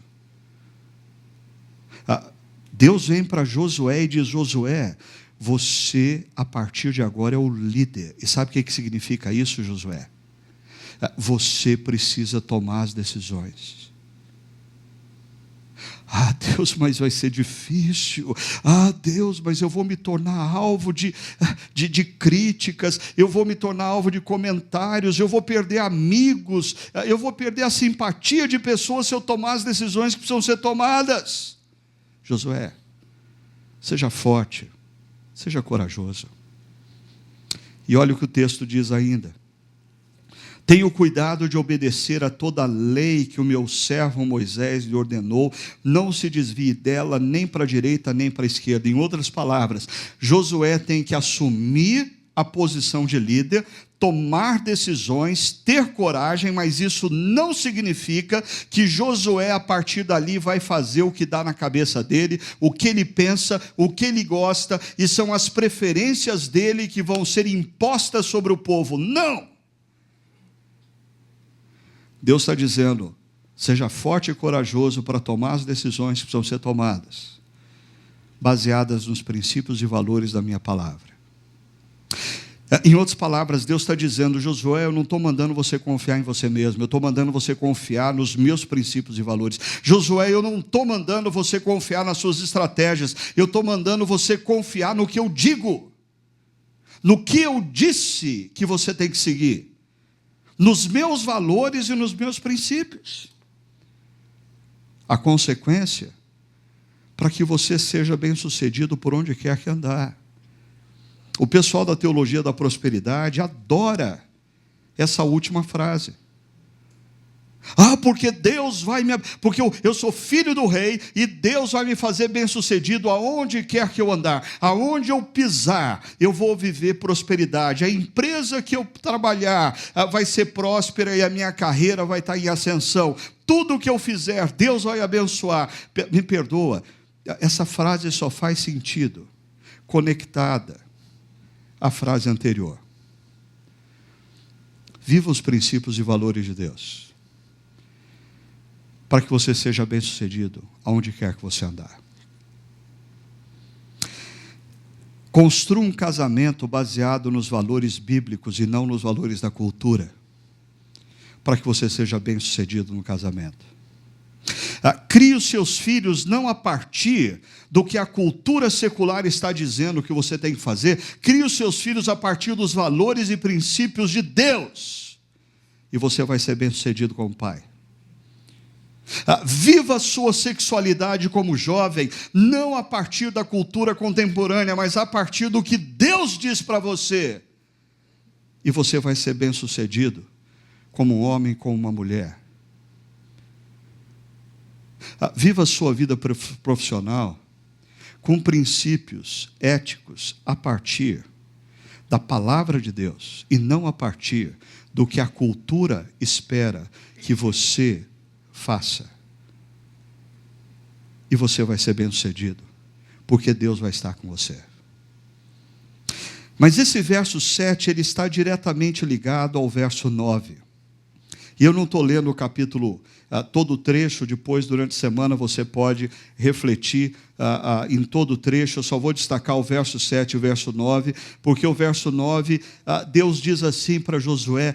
Deus vem para Josué e diz: Josué, você, a partir de agora, é o líder. E sabe o que significa isso, Josué? Você precisa tomar as decisões. Ah, Deus, mas vai ser difícil. Ah, Deus, mas eu vou me tornar alvo de críticas, eu vou me tornar alvo de comentários, eu vou perder amigos, eu vou perder a simpatia de pessoas se eu tomar as decisões que precisam ser tomadas. Josué, seja forte, seja corajoso. E olha o que o texto diz ainda. Tenha o cuidado de obedecer a toda a lei que o meu servo Moisés lhe ordenou, não se desvie dela nem para a direita nem para a esquerda. Em outras palavras, Josué tem que assumir a posição de líder, tomar decisões, ter coragem, mas isso não significa que Josué, a partir dali, vai fazer o que dá na cabeça dele, o que ele pensa, o que ele gosta, e são as preferências dele que vão ser impostas sobre o povo. Não! Deus está dizendo, seja forte e corajoso para tomar as decisões que precisam ser tomadas, baseadas nos princípios e valores da minha palavra. Em outras palavras, Deus está dizendo, Josué, eu não estou mandando você confiar em você mesmo, eu estou mandando você confiar nos meus princípios e valores. Josué, eu não estou mandando você confiar nas suas estratégias, eu estou mandando você confiar no que eu digo, no que eu disse que você tem que seguir, nos meus valores e nos meus princípios. A consequência, para que você seja bem-sucedido por onde quer que andar. O pessoal da teologia da prosperidade adora essa última frase. Ah, porque Deus vai me... Porque eu sou filho do rei e Deus vai me fazer bem-sucedido aonde quer que eu andar. Aonde eu pisar, eu vou viver prosperidade. A empresa que eu trabalhar vai ser próspera e a minha carreira vai estar em ascensão. Tudo que eu fizer, Deus vai abençoar. Me perdoa, essa frase só faz sentido conectada à frase anterior. Viva os princípios e valores de Deus, para que você seja bem-sucedido aonde quer que você andar. Construa um casamento baseado nos valores bíblicos e não nos valores da cultura, para que você seja bem-sucedido no casamento. Crie os seus filhos não a partir do que a cultura secular está dizendo que você tem que fazer, crie os seus filhos a partir dos valores e princípios de Deus, e você vai ser bem-sucedido como pai. Viva a sua sexualidade como jovem, não a partir da cultura contemporânea, mas a partir do que Deus diz para você. E você vai ser bem-sucedido como um homem, como uma mulher. Viva a sua vida profissional com princípios éticos a partir da palavra de Deus e não a partir do que a cultura espera que você faça. E você vai ser bem-sucedido, porque Deus vai estar com você. Mas esse verso 7, ele está diretamente ligado ao verso 9. E eu não estou lendo o capítulo, todo o trecho, depois, durante a semana, você pode refletir em todo o trecho. Eu só vou destacar o verso 7 e o verso 9, porque o verso 9, Deus diz assim para Josué,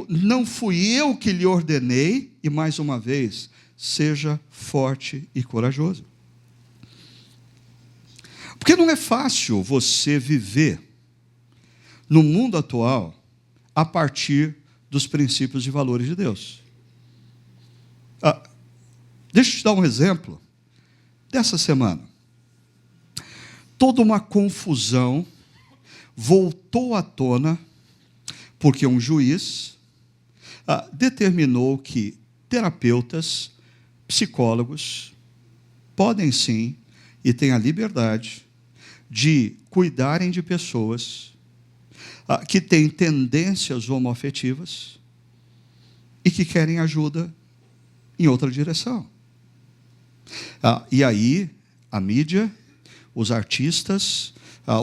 não fui eu que lhe ordenei, e mais uma vez, seja forte e corajoso. Porque não é fácil você viver no mundo atual a partir dos princípios e valores de Deus. Deixa eu te dar um exemplo dessa semana. Toda uma confusão voltou à tona porque um juiz determinou que terapeutas, psicólogos podem sim e têm a liberdade de cuidarem de pessoas que têm tendências homoafetivas e que querem ajuda em outra direção. E aí, a mídia, os artistas,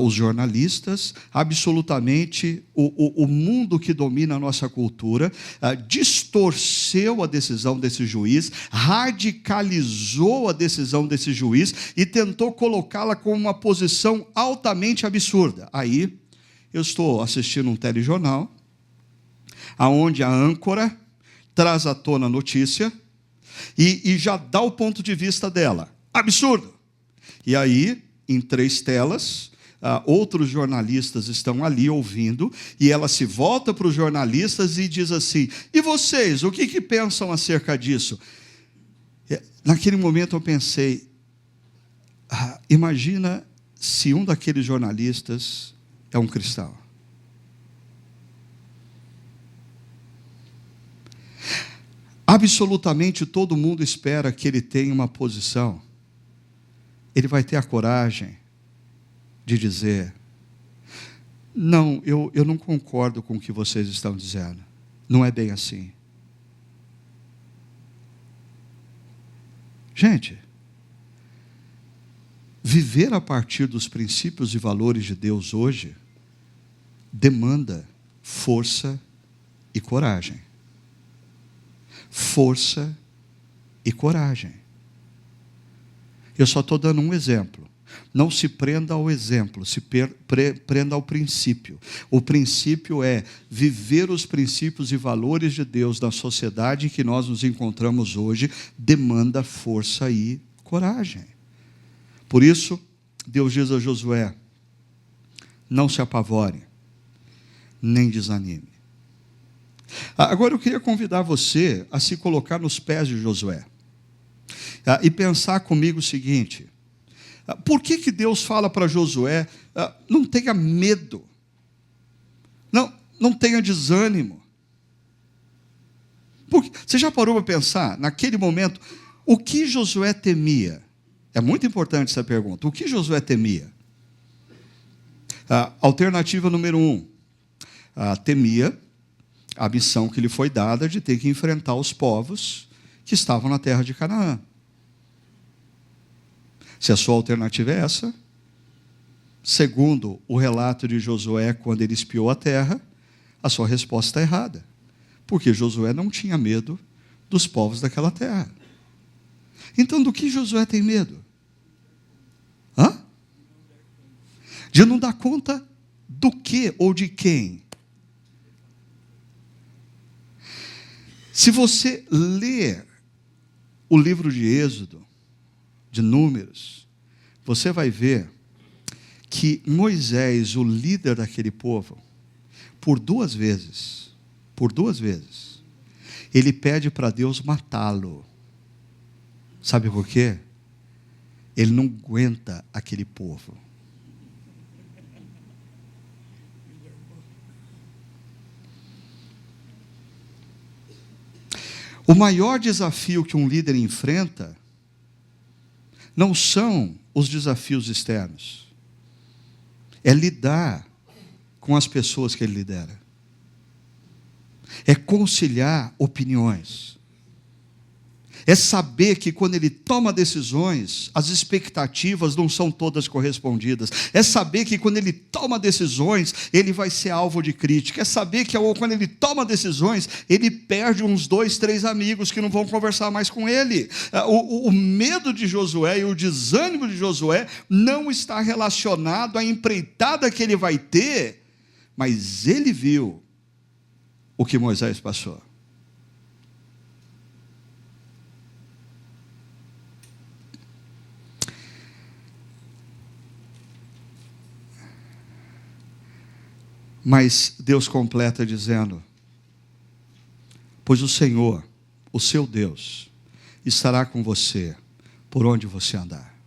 os jornalistas, absolutamente o mundo que domina a nossa cultura, distorceu a decisão desse juiz, radicalizou a decisão desse juiz e tentou colocá-la como uma posição altamente absurda. Aí, eu estou assistindo um telejornal, onde a âncora traz à tona a notícia E já dá o ponto de vista dela. Absurdo! E aí, em 3 telas, outros jornalistas estão ali ouvindo, e ela se volta para os jornalistas e diz assim: e vocês, o que pensam acerca disso? Naquele momento eu pensei, imagina se um daqueles jornalistas é um cristão. Absolutamente todo mundo espera que ele tenha uma posição. Ele vai ter a coragem de dizer: não, eu não concordo com o que vocês estão dizendo. Não é bem assim. Gente, viver a partir dos princípios e valores de Deus hoje demanda força e coragem. Força e coragem. Eu só estou dando um exemplo. Não se prenda ao exemplo, se prenda ao princípio. O princípio é viver os princípios e valores de Deus na sociedade em que nós nos encontramos hoje, demanda força e coragem. Por isso, Deus diz a Josué: não se apavore, nem desanime. Agora eu queria convidar você a se colocar nos pés de Josué e pensar comigo o seguinte: por que Deus fala para Josué, não tenha medo, não tenha desânimo? Porque, você já parou para pensar, naquele momento, o que Josué temia? É muito importante essa pergunta. O que Josué temia? Alternativa número 1, temia a missão que lhe foi dada de ter que enfrentar os povos que estavam na terra de Canaã. Se a sua alternativa é essa, segundo o relato de Josué, quando ele espiou a terra, a sua resposta está errada. Porque Josué não tinha medo dos povos daquela terra. Então, do que Josué tem medo? De não dar conta do que ou de quem? Se você ler o livro de Êxodo, de Números, você vai ver que Moisés, o líder daquele povo, por duas vezes, ele pede para Deus matá-lo. Sabe por quê? Ele não aguenta aquele povo. O maior desafio que um líder enfrenta não são os desafios externos. É lidar com as pessoas que ele lidera. É conciliar opiniões. É saber que quando ele toma decisões, as expectativas não são todas correspondidas. É saber que quando ele toma decisões, ele vai ser alvo de crítica. É saber que quando ele toma decisões, ele perde uns 2, 3 amigos que não vão conversar mais com ele. O medo de Josué e o desânimo de Josué não está relacionado à empreitada que ele vai ter, mas ele viu o que Moisés passou. Mas Deus completa dizendo: pois o Senhor, o seu Deus, estará com você por onde você andar.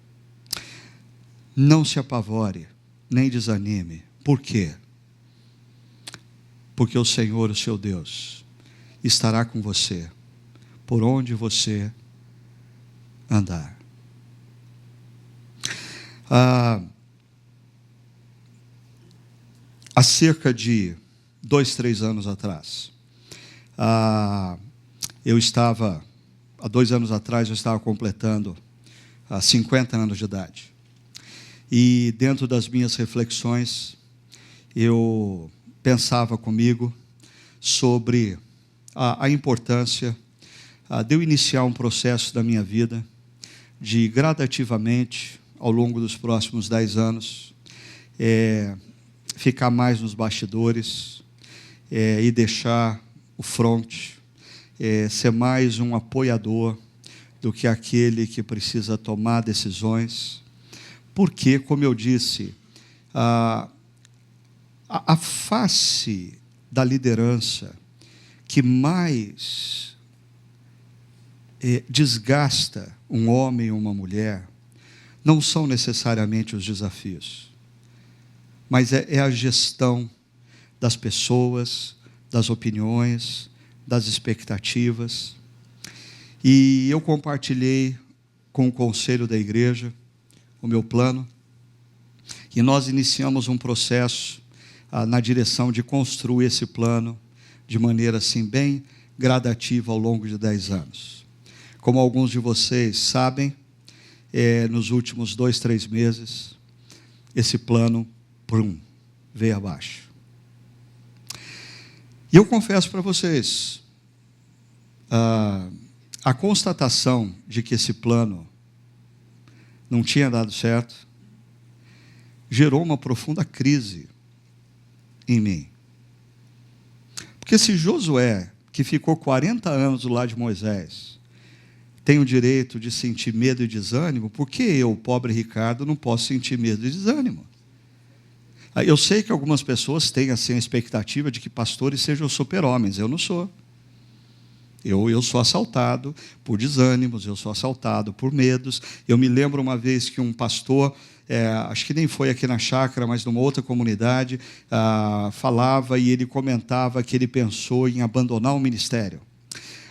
Não se apavore, nem desanime. Por quê? Porque o Senhor, o seu Deus, estará com você por onde você andar. Há cerca de 2, 3 anos atrás, há 2 anos atrás, eu estava completando 50 anos de idade. E dentro das minhas reflexões, eu pensava comigo sobre a importância de eu iniciar um processo da minha vida, de gradativamente, ao longo dos próximos 10 anos, ficar mais nos bastidores e deixar o front, ser mais um apoiador do que aquele que precisa tomar decisões. Porque, como eu disse, a face da liderança que mais desgasta um homem ou uma mulher não são necessariamente os desafios, mas é a gestão das pessoas, das opiniões, das expectativas. E eu compartilhei com o conselho da igreja o meu plano, e nós iniciamos um processo na direção de construir esse plano de maneira assim bem gradativa ao longo de 10 anos. Como alguns de vocês sabem, nos últimos 2, 3 meses, esse plano, veio abaixo. E eu confesso para vocês, a constatação de que esse plano não tinha dado certo, gerou uma profunda crise em mim. Porque se Josué, que ficou 40 anos do lado de Moisés, tem o direito de sentir medo e desânimo, por que eu, pobre Ricardo, não posso sentir medo e desânimo? Eu sei que algumas pessoas têm assim a expectativa de que pastores sejam super-homens. Eu não sou. Eu sou assaltado por desânimos, eu sou assaltado por medos. Eu me lembro uma vez que um pastor, acho que nem foi aqui na chácara, mas numa outra comunidade, falava e ele comentava que ele pensou em abandonar o ministério.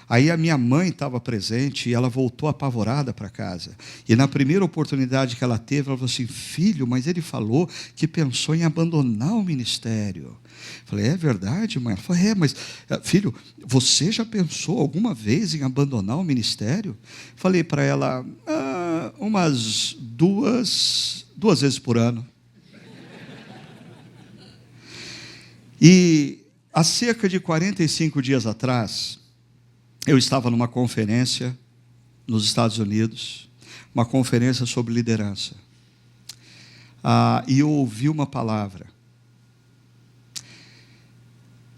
Aí a minha mãe estava presente e ela voltou apavorada para casa. E na primeira oportunidade que ela teve, ela falou assim: filho, mas ele falou que pensou em abandonar o ministério. Falei: é verdade, mãe? Ela falou: mas filho, você já pensou alguma vez em abandonar o ministério? Falei para ela: umas duas vezes por ano. E há cerca de 45 dias atrás, eu estava numa conferência nos Estados Unidos, uma conferência sobre liderança. E eu ouvi uma palavra.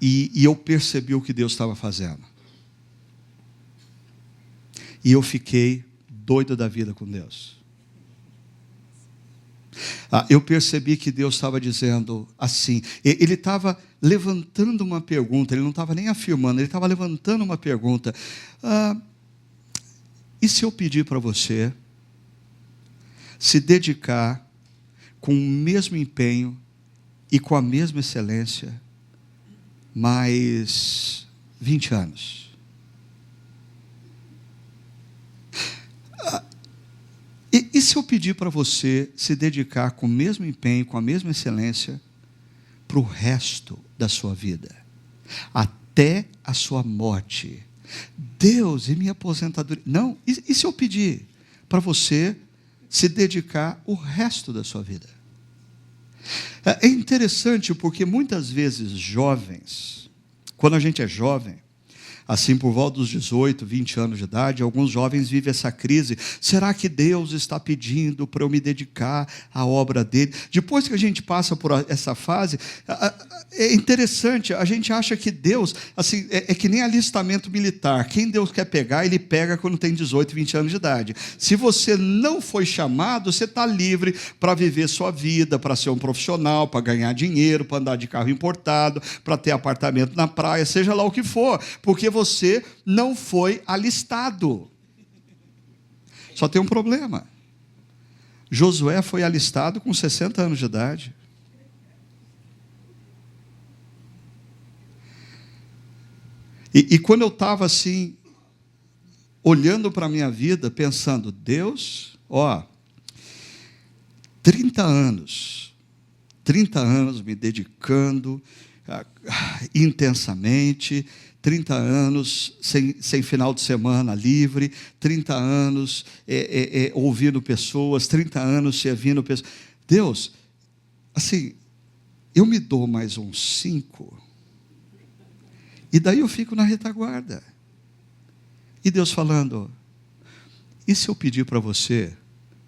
E eu percebi o que Deus estava fazendo. E eu fiquei doido da vida com Deus. Eu percebi que Deus estava dizendo assim, ele estava levantando uma pergunta, ele não estava nem afirmando, ele estava levantando uma pergunta. E se eu pedir para você se dedicar com o mesmo empenho e com a mesma excelência mais 20 anos? E se eu pedir para você se dedicar com o mesmo empenho, com a mesma excelência, para o resto da sua vida, até a sua morte? Deus, e minha aposentadoria? Não, e se eu pedir para você se dedicar o resto da sua vida? É interessante porque muitas vezes jovens, quando a gente é jovem, assim por volta dos 18, 20 anos de idade, alguns jovens vivem essa crise. Será que Deus está pedindo para eu me dedicar à obra dele? Depois que a gente passa por essa fase, é interessante, a gente acha que Deus, assim, é que nem alistamento militar. Quem Deus quer pegar, Ele pega quando tem 18, 20 anos de idade. Se você não foi chamado, você está livre para viver sua vida, para ser um profissional, para ganhar dinheiro, para andar de carro importado, para ter apartamento na praia, seja lá o que for, porque você não foi alistado. Só tem um problema. Josué foi alistado com 60 anos de idade. E quando eu estava assim, olhando para a minha vida, pensando: Deus, 30 anos me dedicando intensamente, 30 anos sem final de semana livre, 30 anos ouvindo pessoas, 30 anos servindo pessoas. Deus, assim, eu me dou mais uns 5, e daí eu fico na retaguarda. E Deus falando: e se eu pedir para você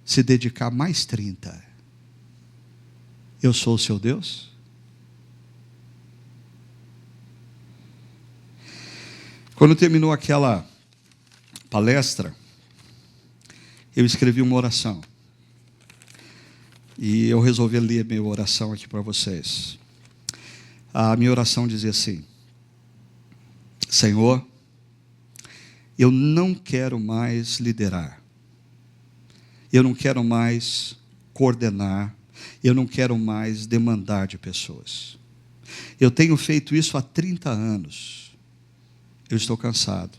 se dedicar mais 30? Eu sou o seu Deus? Quando terminou aquela palestra, eu escrevi uma oração. E eu resolvi ler minha oração aqui para vocês. A minha oração dizia assim: Senhor, eu não quero mais liderar. Eu não quero mais coordenar. Eu não quero mais demandar de pessoas. Eu tenho feito isso há 30 anos. Eu estou cansado.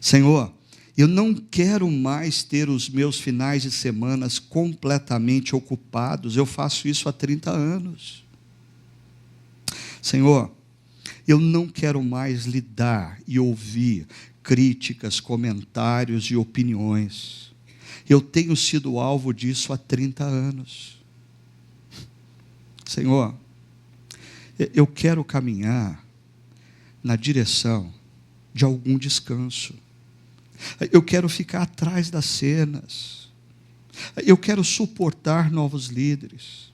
Senhor, eu não quero mais ter os meus finais de semana completamente ocupados. Eu faço isso há 30 anos. Senhor, eu não quero mais lidar e ouvir críticas, comentários e opiniões. Eu tenho sido alvo disso há 30 anos. Senhor, eu quero caminhar na direção de algum descanso. Eu quero ficar atrás das cenas. Eu quero suportar novos líderes.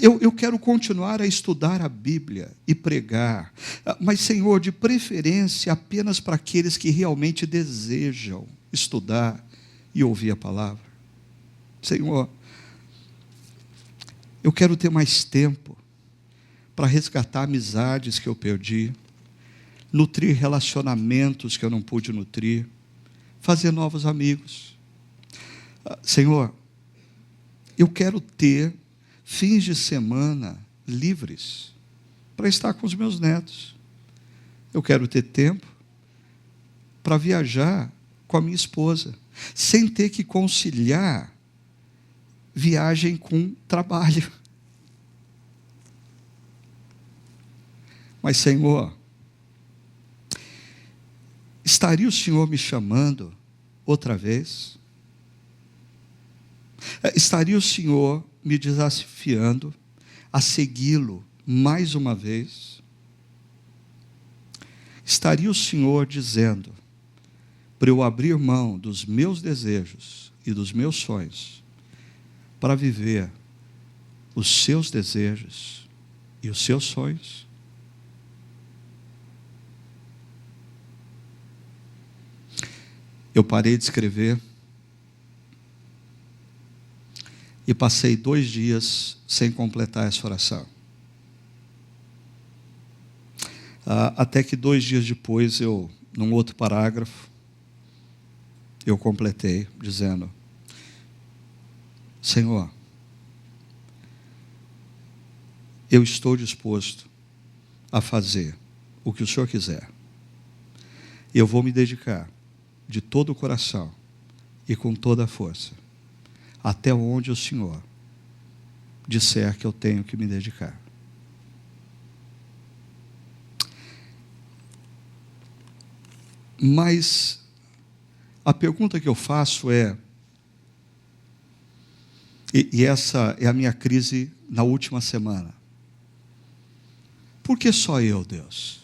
Eu quero continuar a estudar a Bíblia e pregar. Mas, Senhor, de preferência apenas para aqueles que realmente desejam estudar e ouvir a palavra. Senhor, eu quero ter mais tempo para resgatar amizades que eu perdi, nutrir relacionamentos que eu não pude nutrir, fazer novos amigos. Senhor, eu quero ter fins de semana livres para estar com os meus netos. Eu quero ter tempo para viajar com a minha esposa, sem ter que conciliar viagem com trabalho. Mas, Senhor, estaria o Senhor me chamando outra vez? Estaria o Senhor me desafiando a segui-lo mais uma vez? Estaria o Senhor dizendo para eu abrir mão dos meus desejos e dos meus sonhos para viver os seus desejos e os seus sonhos? Eu parei de escrever e passei 2 dias sem completar essa oração. Até que 2 dias depois, num outro parágrafo, eu completei, dizendo: Senhor, eu estou disposto a fazer o que o Senhor quiser. Eu vou me dedicar de todo o coração e com toda a força, até onde o Senhor disser que eu tenho que me dedicar. Mas a pergunta que eu faço é, e essa é a minha crise na última semana: por que só eu, Deus?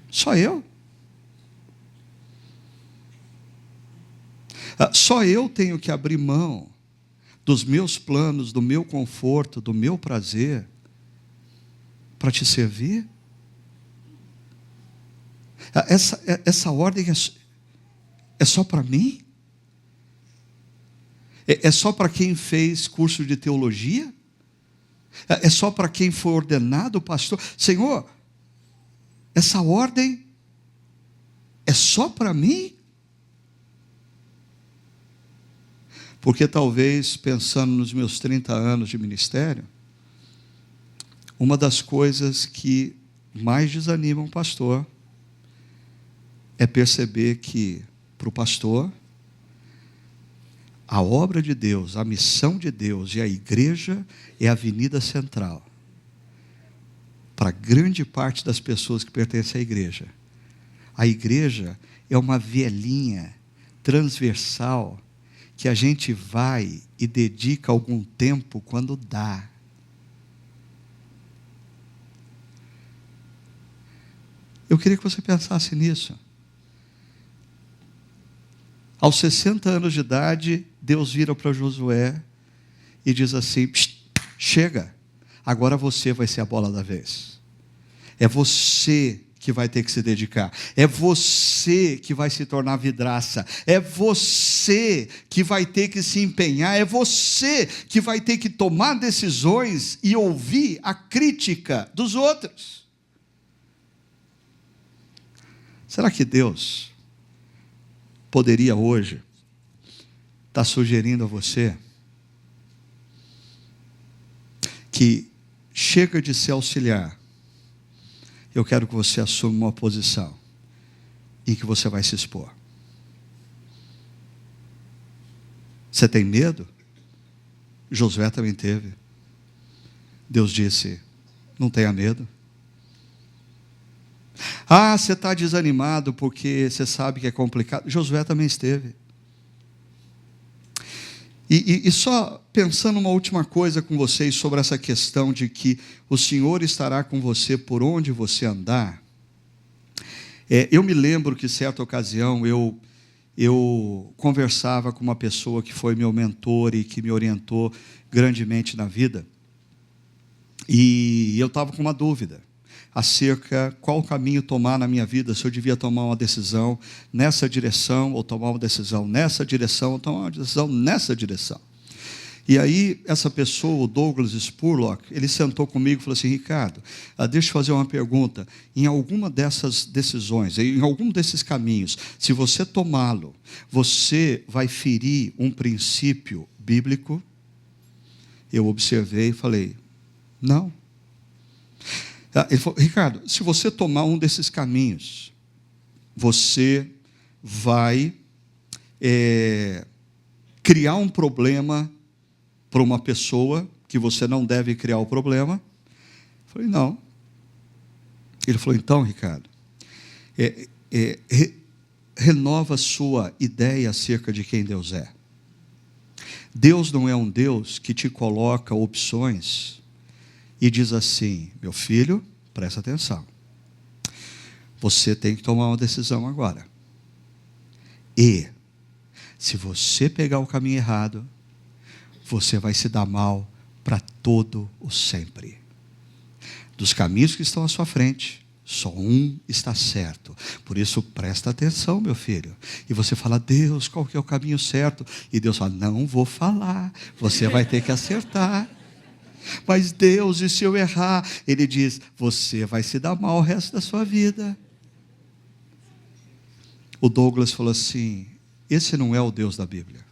Só eu? Só eu tenho que abrir mão dos meus planos, do meu conforto, do meu prazer, para te servir? Essa ordem é só para mim? É só para quem fez curso de teologia? É só para quem foi ordenado pastor? Senhor, essa ordem é só para mim? Porque talvez, pensando nos meus 30 anos de ministério, uma das coisas que mais desanima um pastor é perceber que, para o pastor, a obra de Deus, a missão de Deus e a igreja é a avenida central. Para grande parte das pessoas que pertencem à igreja, a igreja é uma vielinha transversal que a gente vai e dedica algum tempo quando dá. Eu queria que você pensasse nisso. Aos 60 anos de idade, Deus vira para Josué e diz assim: chega, agora você vai ser a bola da vez. É você que vai ter que se dedicar. É você que vai se tornar vidraça. É você que vai ter que se empenhar. É você que vai ter que tomar decisões e ouvir a crítica dos outros. Será que Deus poderia hoje estar sugerindo a você que chega de ser auxiliar? Eu quero que você assuma uma posição em que você vai se expor. Você tem medo? Josué também teve. Deus disse: não tenha medo. Ah, você está desanimado porque você sabe que é complicado. Josué também esteve. E só pensando uma última coisa com vocês sobre essa questão de que o Senhor estará com você por onde você andar. Eu me lembro que certa ocasião eu conversava com uma pessoa que foi meu mentor e que me orientou grandemente na vida. E eu estava com uma dúvida acerca qual caminho tomar na minha vida, se eu devia tomar uma decisão nessa direção, ou tomar uma decisão nessa direção, ou tomar uma decisão nessa direção. E aí, essa pessoa, o Douglas Spurlock, ele sentou comigo e falou assim: Ricardo, deixa eu fazer uma pergunta. Em alguma dessas decisões, em algum desses caminhos, se você tomá-lo, você vai ferir um princípio bíblico? Eu observei e falei: não. Ele falou: Ricardo, se você tomar um desses caminhos, você vai criar um problema para uma pessoa que você não deve criar o problema. Eu falei: não. Ele falou: então, Ricardo, renova a sua ideia acerca de quem Deus é. Deus não é um Deus que te coloca opções e diz assim: meu filho, presta atenção, você tem que tomar uma decisão agora. E, se você pegar o caminho errado, você vai se dar mal para todo o sempre. Dos caminhos que estão à sua frente, só um está certo. Por isso, presta atenção, meu filho. E você fala: Deus, qual que é o caminho certo? E Deus fala: não vou falar, você vai ter que acertar. Mas Deus, e se eu errar? Ele diz: você vai se dar mal o resto da sua vida. O Douglas falou assim: esse não é o Deus da Bíblia.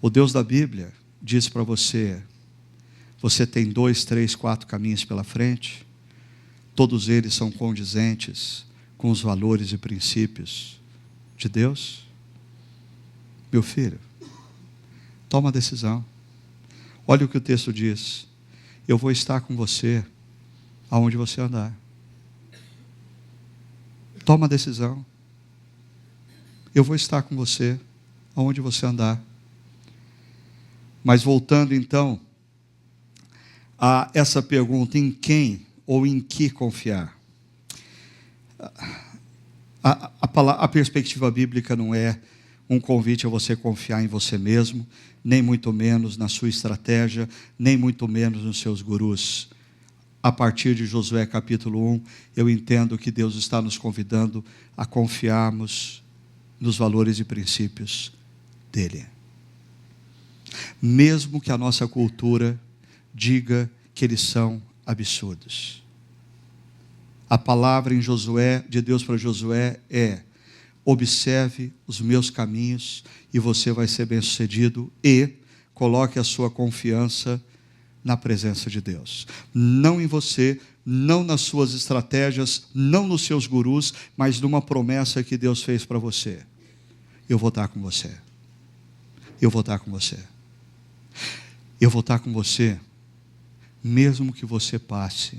O Deus da Bíblia diz para você: você tem 2, 3, 4 caminhos pela frente, todos eles são condizentes com os valores e princípios de Deus. Meu filho, toma a decisão. Olha o que o texto diz: eu vou estar com você aonde você andar. Toma a decisão. Eu vou estar com você aonde você andar. Mas voltando então a essa pergunta: em quem ou em que confiar? A perspectiva bíblica não é um convite a você confiar em você mesmo, nem muito menos na sua estratégia, nem muito menos nos seus gurus. A partir de Josué capítulo 1, eu entendo que Deus está nos convidando a confiarmos nos valores e princípios dele. Mesmo que a nossa cultura diga que eles são absurdos. A palavra em Josué, de Deus para Josué, é: observe os meus caminhos e você vai ser bem-sucedido, e coloque a sua confiança na presença de Deus. Não em você, não nas suas estratégias, não nos seus gurus, mas numa promessa que Deus fez para você: eu vou estar com você. Eu vou estar com você. Eu vou estar com você, mesmo que você passe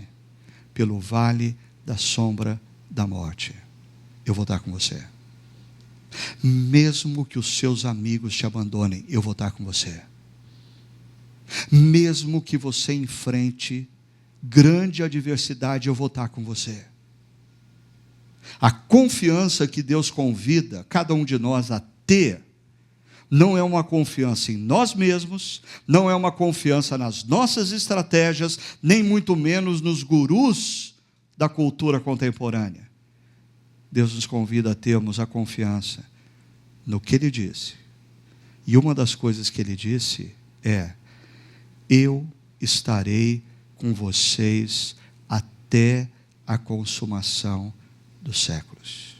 pelo vale da sombra da morte. Eu vou estar com você. Mesmo que os seus amigos te abandonem, eu vou estar com você. Mesmo que você enfrente grande adversidade, eu vou estar com você. A confiança que Deus convida cada um de nós a ter não é uma confiança em nós mesmos, não é uma confiança nas nossas estratégias, nem muito menos nos gurus da cultura contemporânea. Deus nos convida a termos a confiança no que Ele disse. E uma das coisas que Ele disse é: eu estarei com vocês até a consumação dos séculos.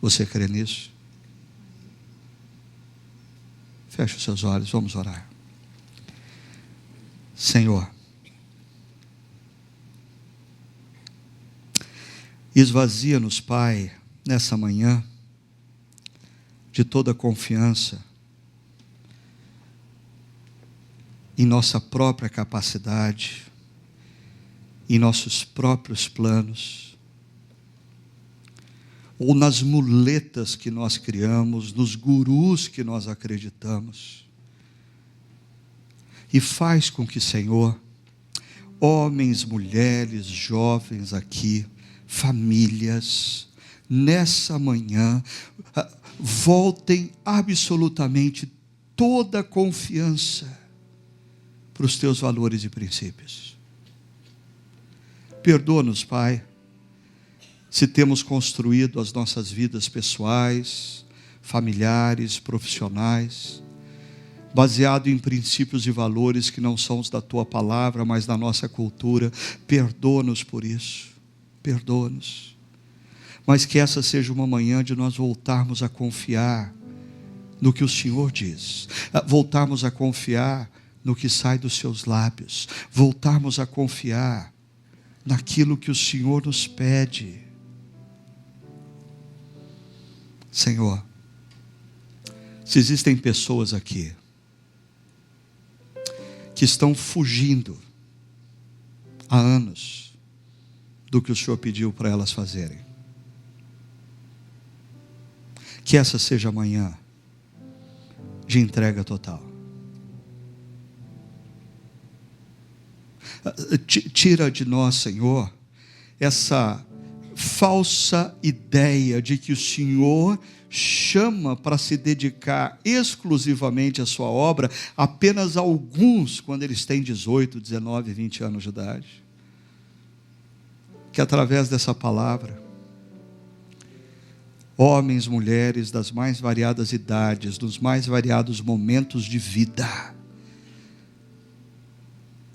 Você crê nisso? Feche os seus olhos, vamos orar. Senhor, esvazia-nos, Pai, nessa manhã, de toda confiança em nossa própria capacidade, em nossos próprios planos, ou nas muletas que nós criamos, nos gurus que nós acreditamos. E faz com que, Senhor, homens, mulheres, jovens aqui, famílias, nessa manhã, voltem absolutamente toda a confiança para os teus valores e princípios. Perdoa-nos, Pai, se temos construído as nossas vidas pessoais, familiares, profissionais, baseado em princípios e valores que não são os da Tua palavra, mas da nossa cultura. Perdoa-nos por isso, perdoa-nos. Mas que essa seja uma manhã de nós voltarmos a confiar no que o Senhor diz, voltarmos a confiar no que sai dos seus lábios, voltarmos a confiar naquilo que o Senhor nos pede. Senhor, se existem pessoas aqui que estão fugindo há anos do que o Senhor pediu para elas fazerem, que essa seja a manhã de entrega total. Tira de nós, Senhor, essa falsa ideia de que o Senhor chama para se dedicar exclusivamente à sua obra apenas alguns quando eles têm 18, 19, 20 anos de idade. Que através dessa palavra, homens, mulheres das mais variadas idades, dos mais variados momentos de vida,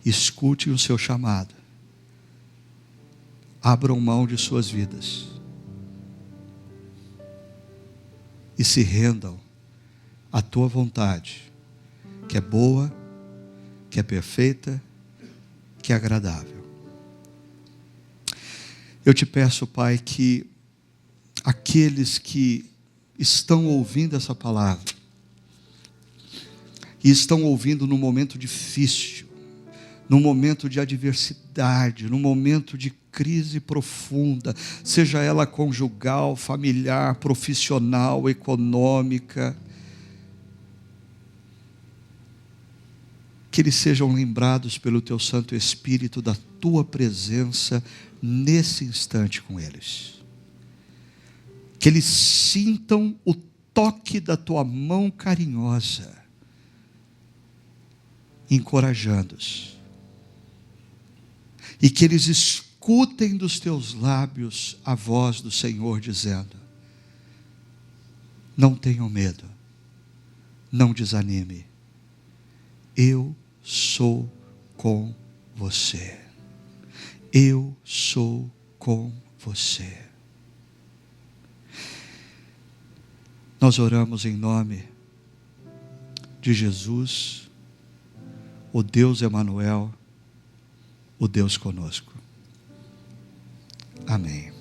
escutem o seu chamado, abram mão de suas vidas e se rendam à Tua vontade, que é boa, que é perfeita, que é agradável. Eu te peço, Pai, que aqueles que estão ouvindo essa palavra e estão ouvindo num momento difícil, num momento de adversidade, num momento de crise profunda, seja ela conjugal, familiar, profissional, econômica, que eles sejam lembrados pelo Teu Santo Espírito da Tua presença nesse instante com eles. Que eles sintam o toque da Tua mão carinhosa, encorajando-os. E que eles escutem dos Teus lábios a voz do Senhor dizendo: não tenham medo, não desanime, eu sou com você, eu sou com você. Nós oramos em nome de Jesus, o Deus Emanuel, o Deus conosco. Amém.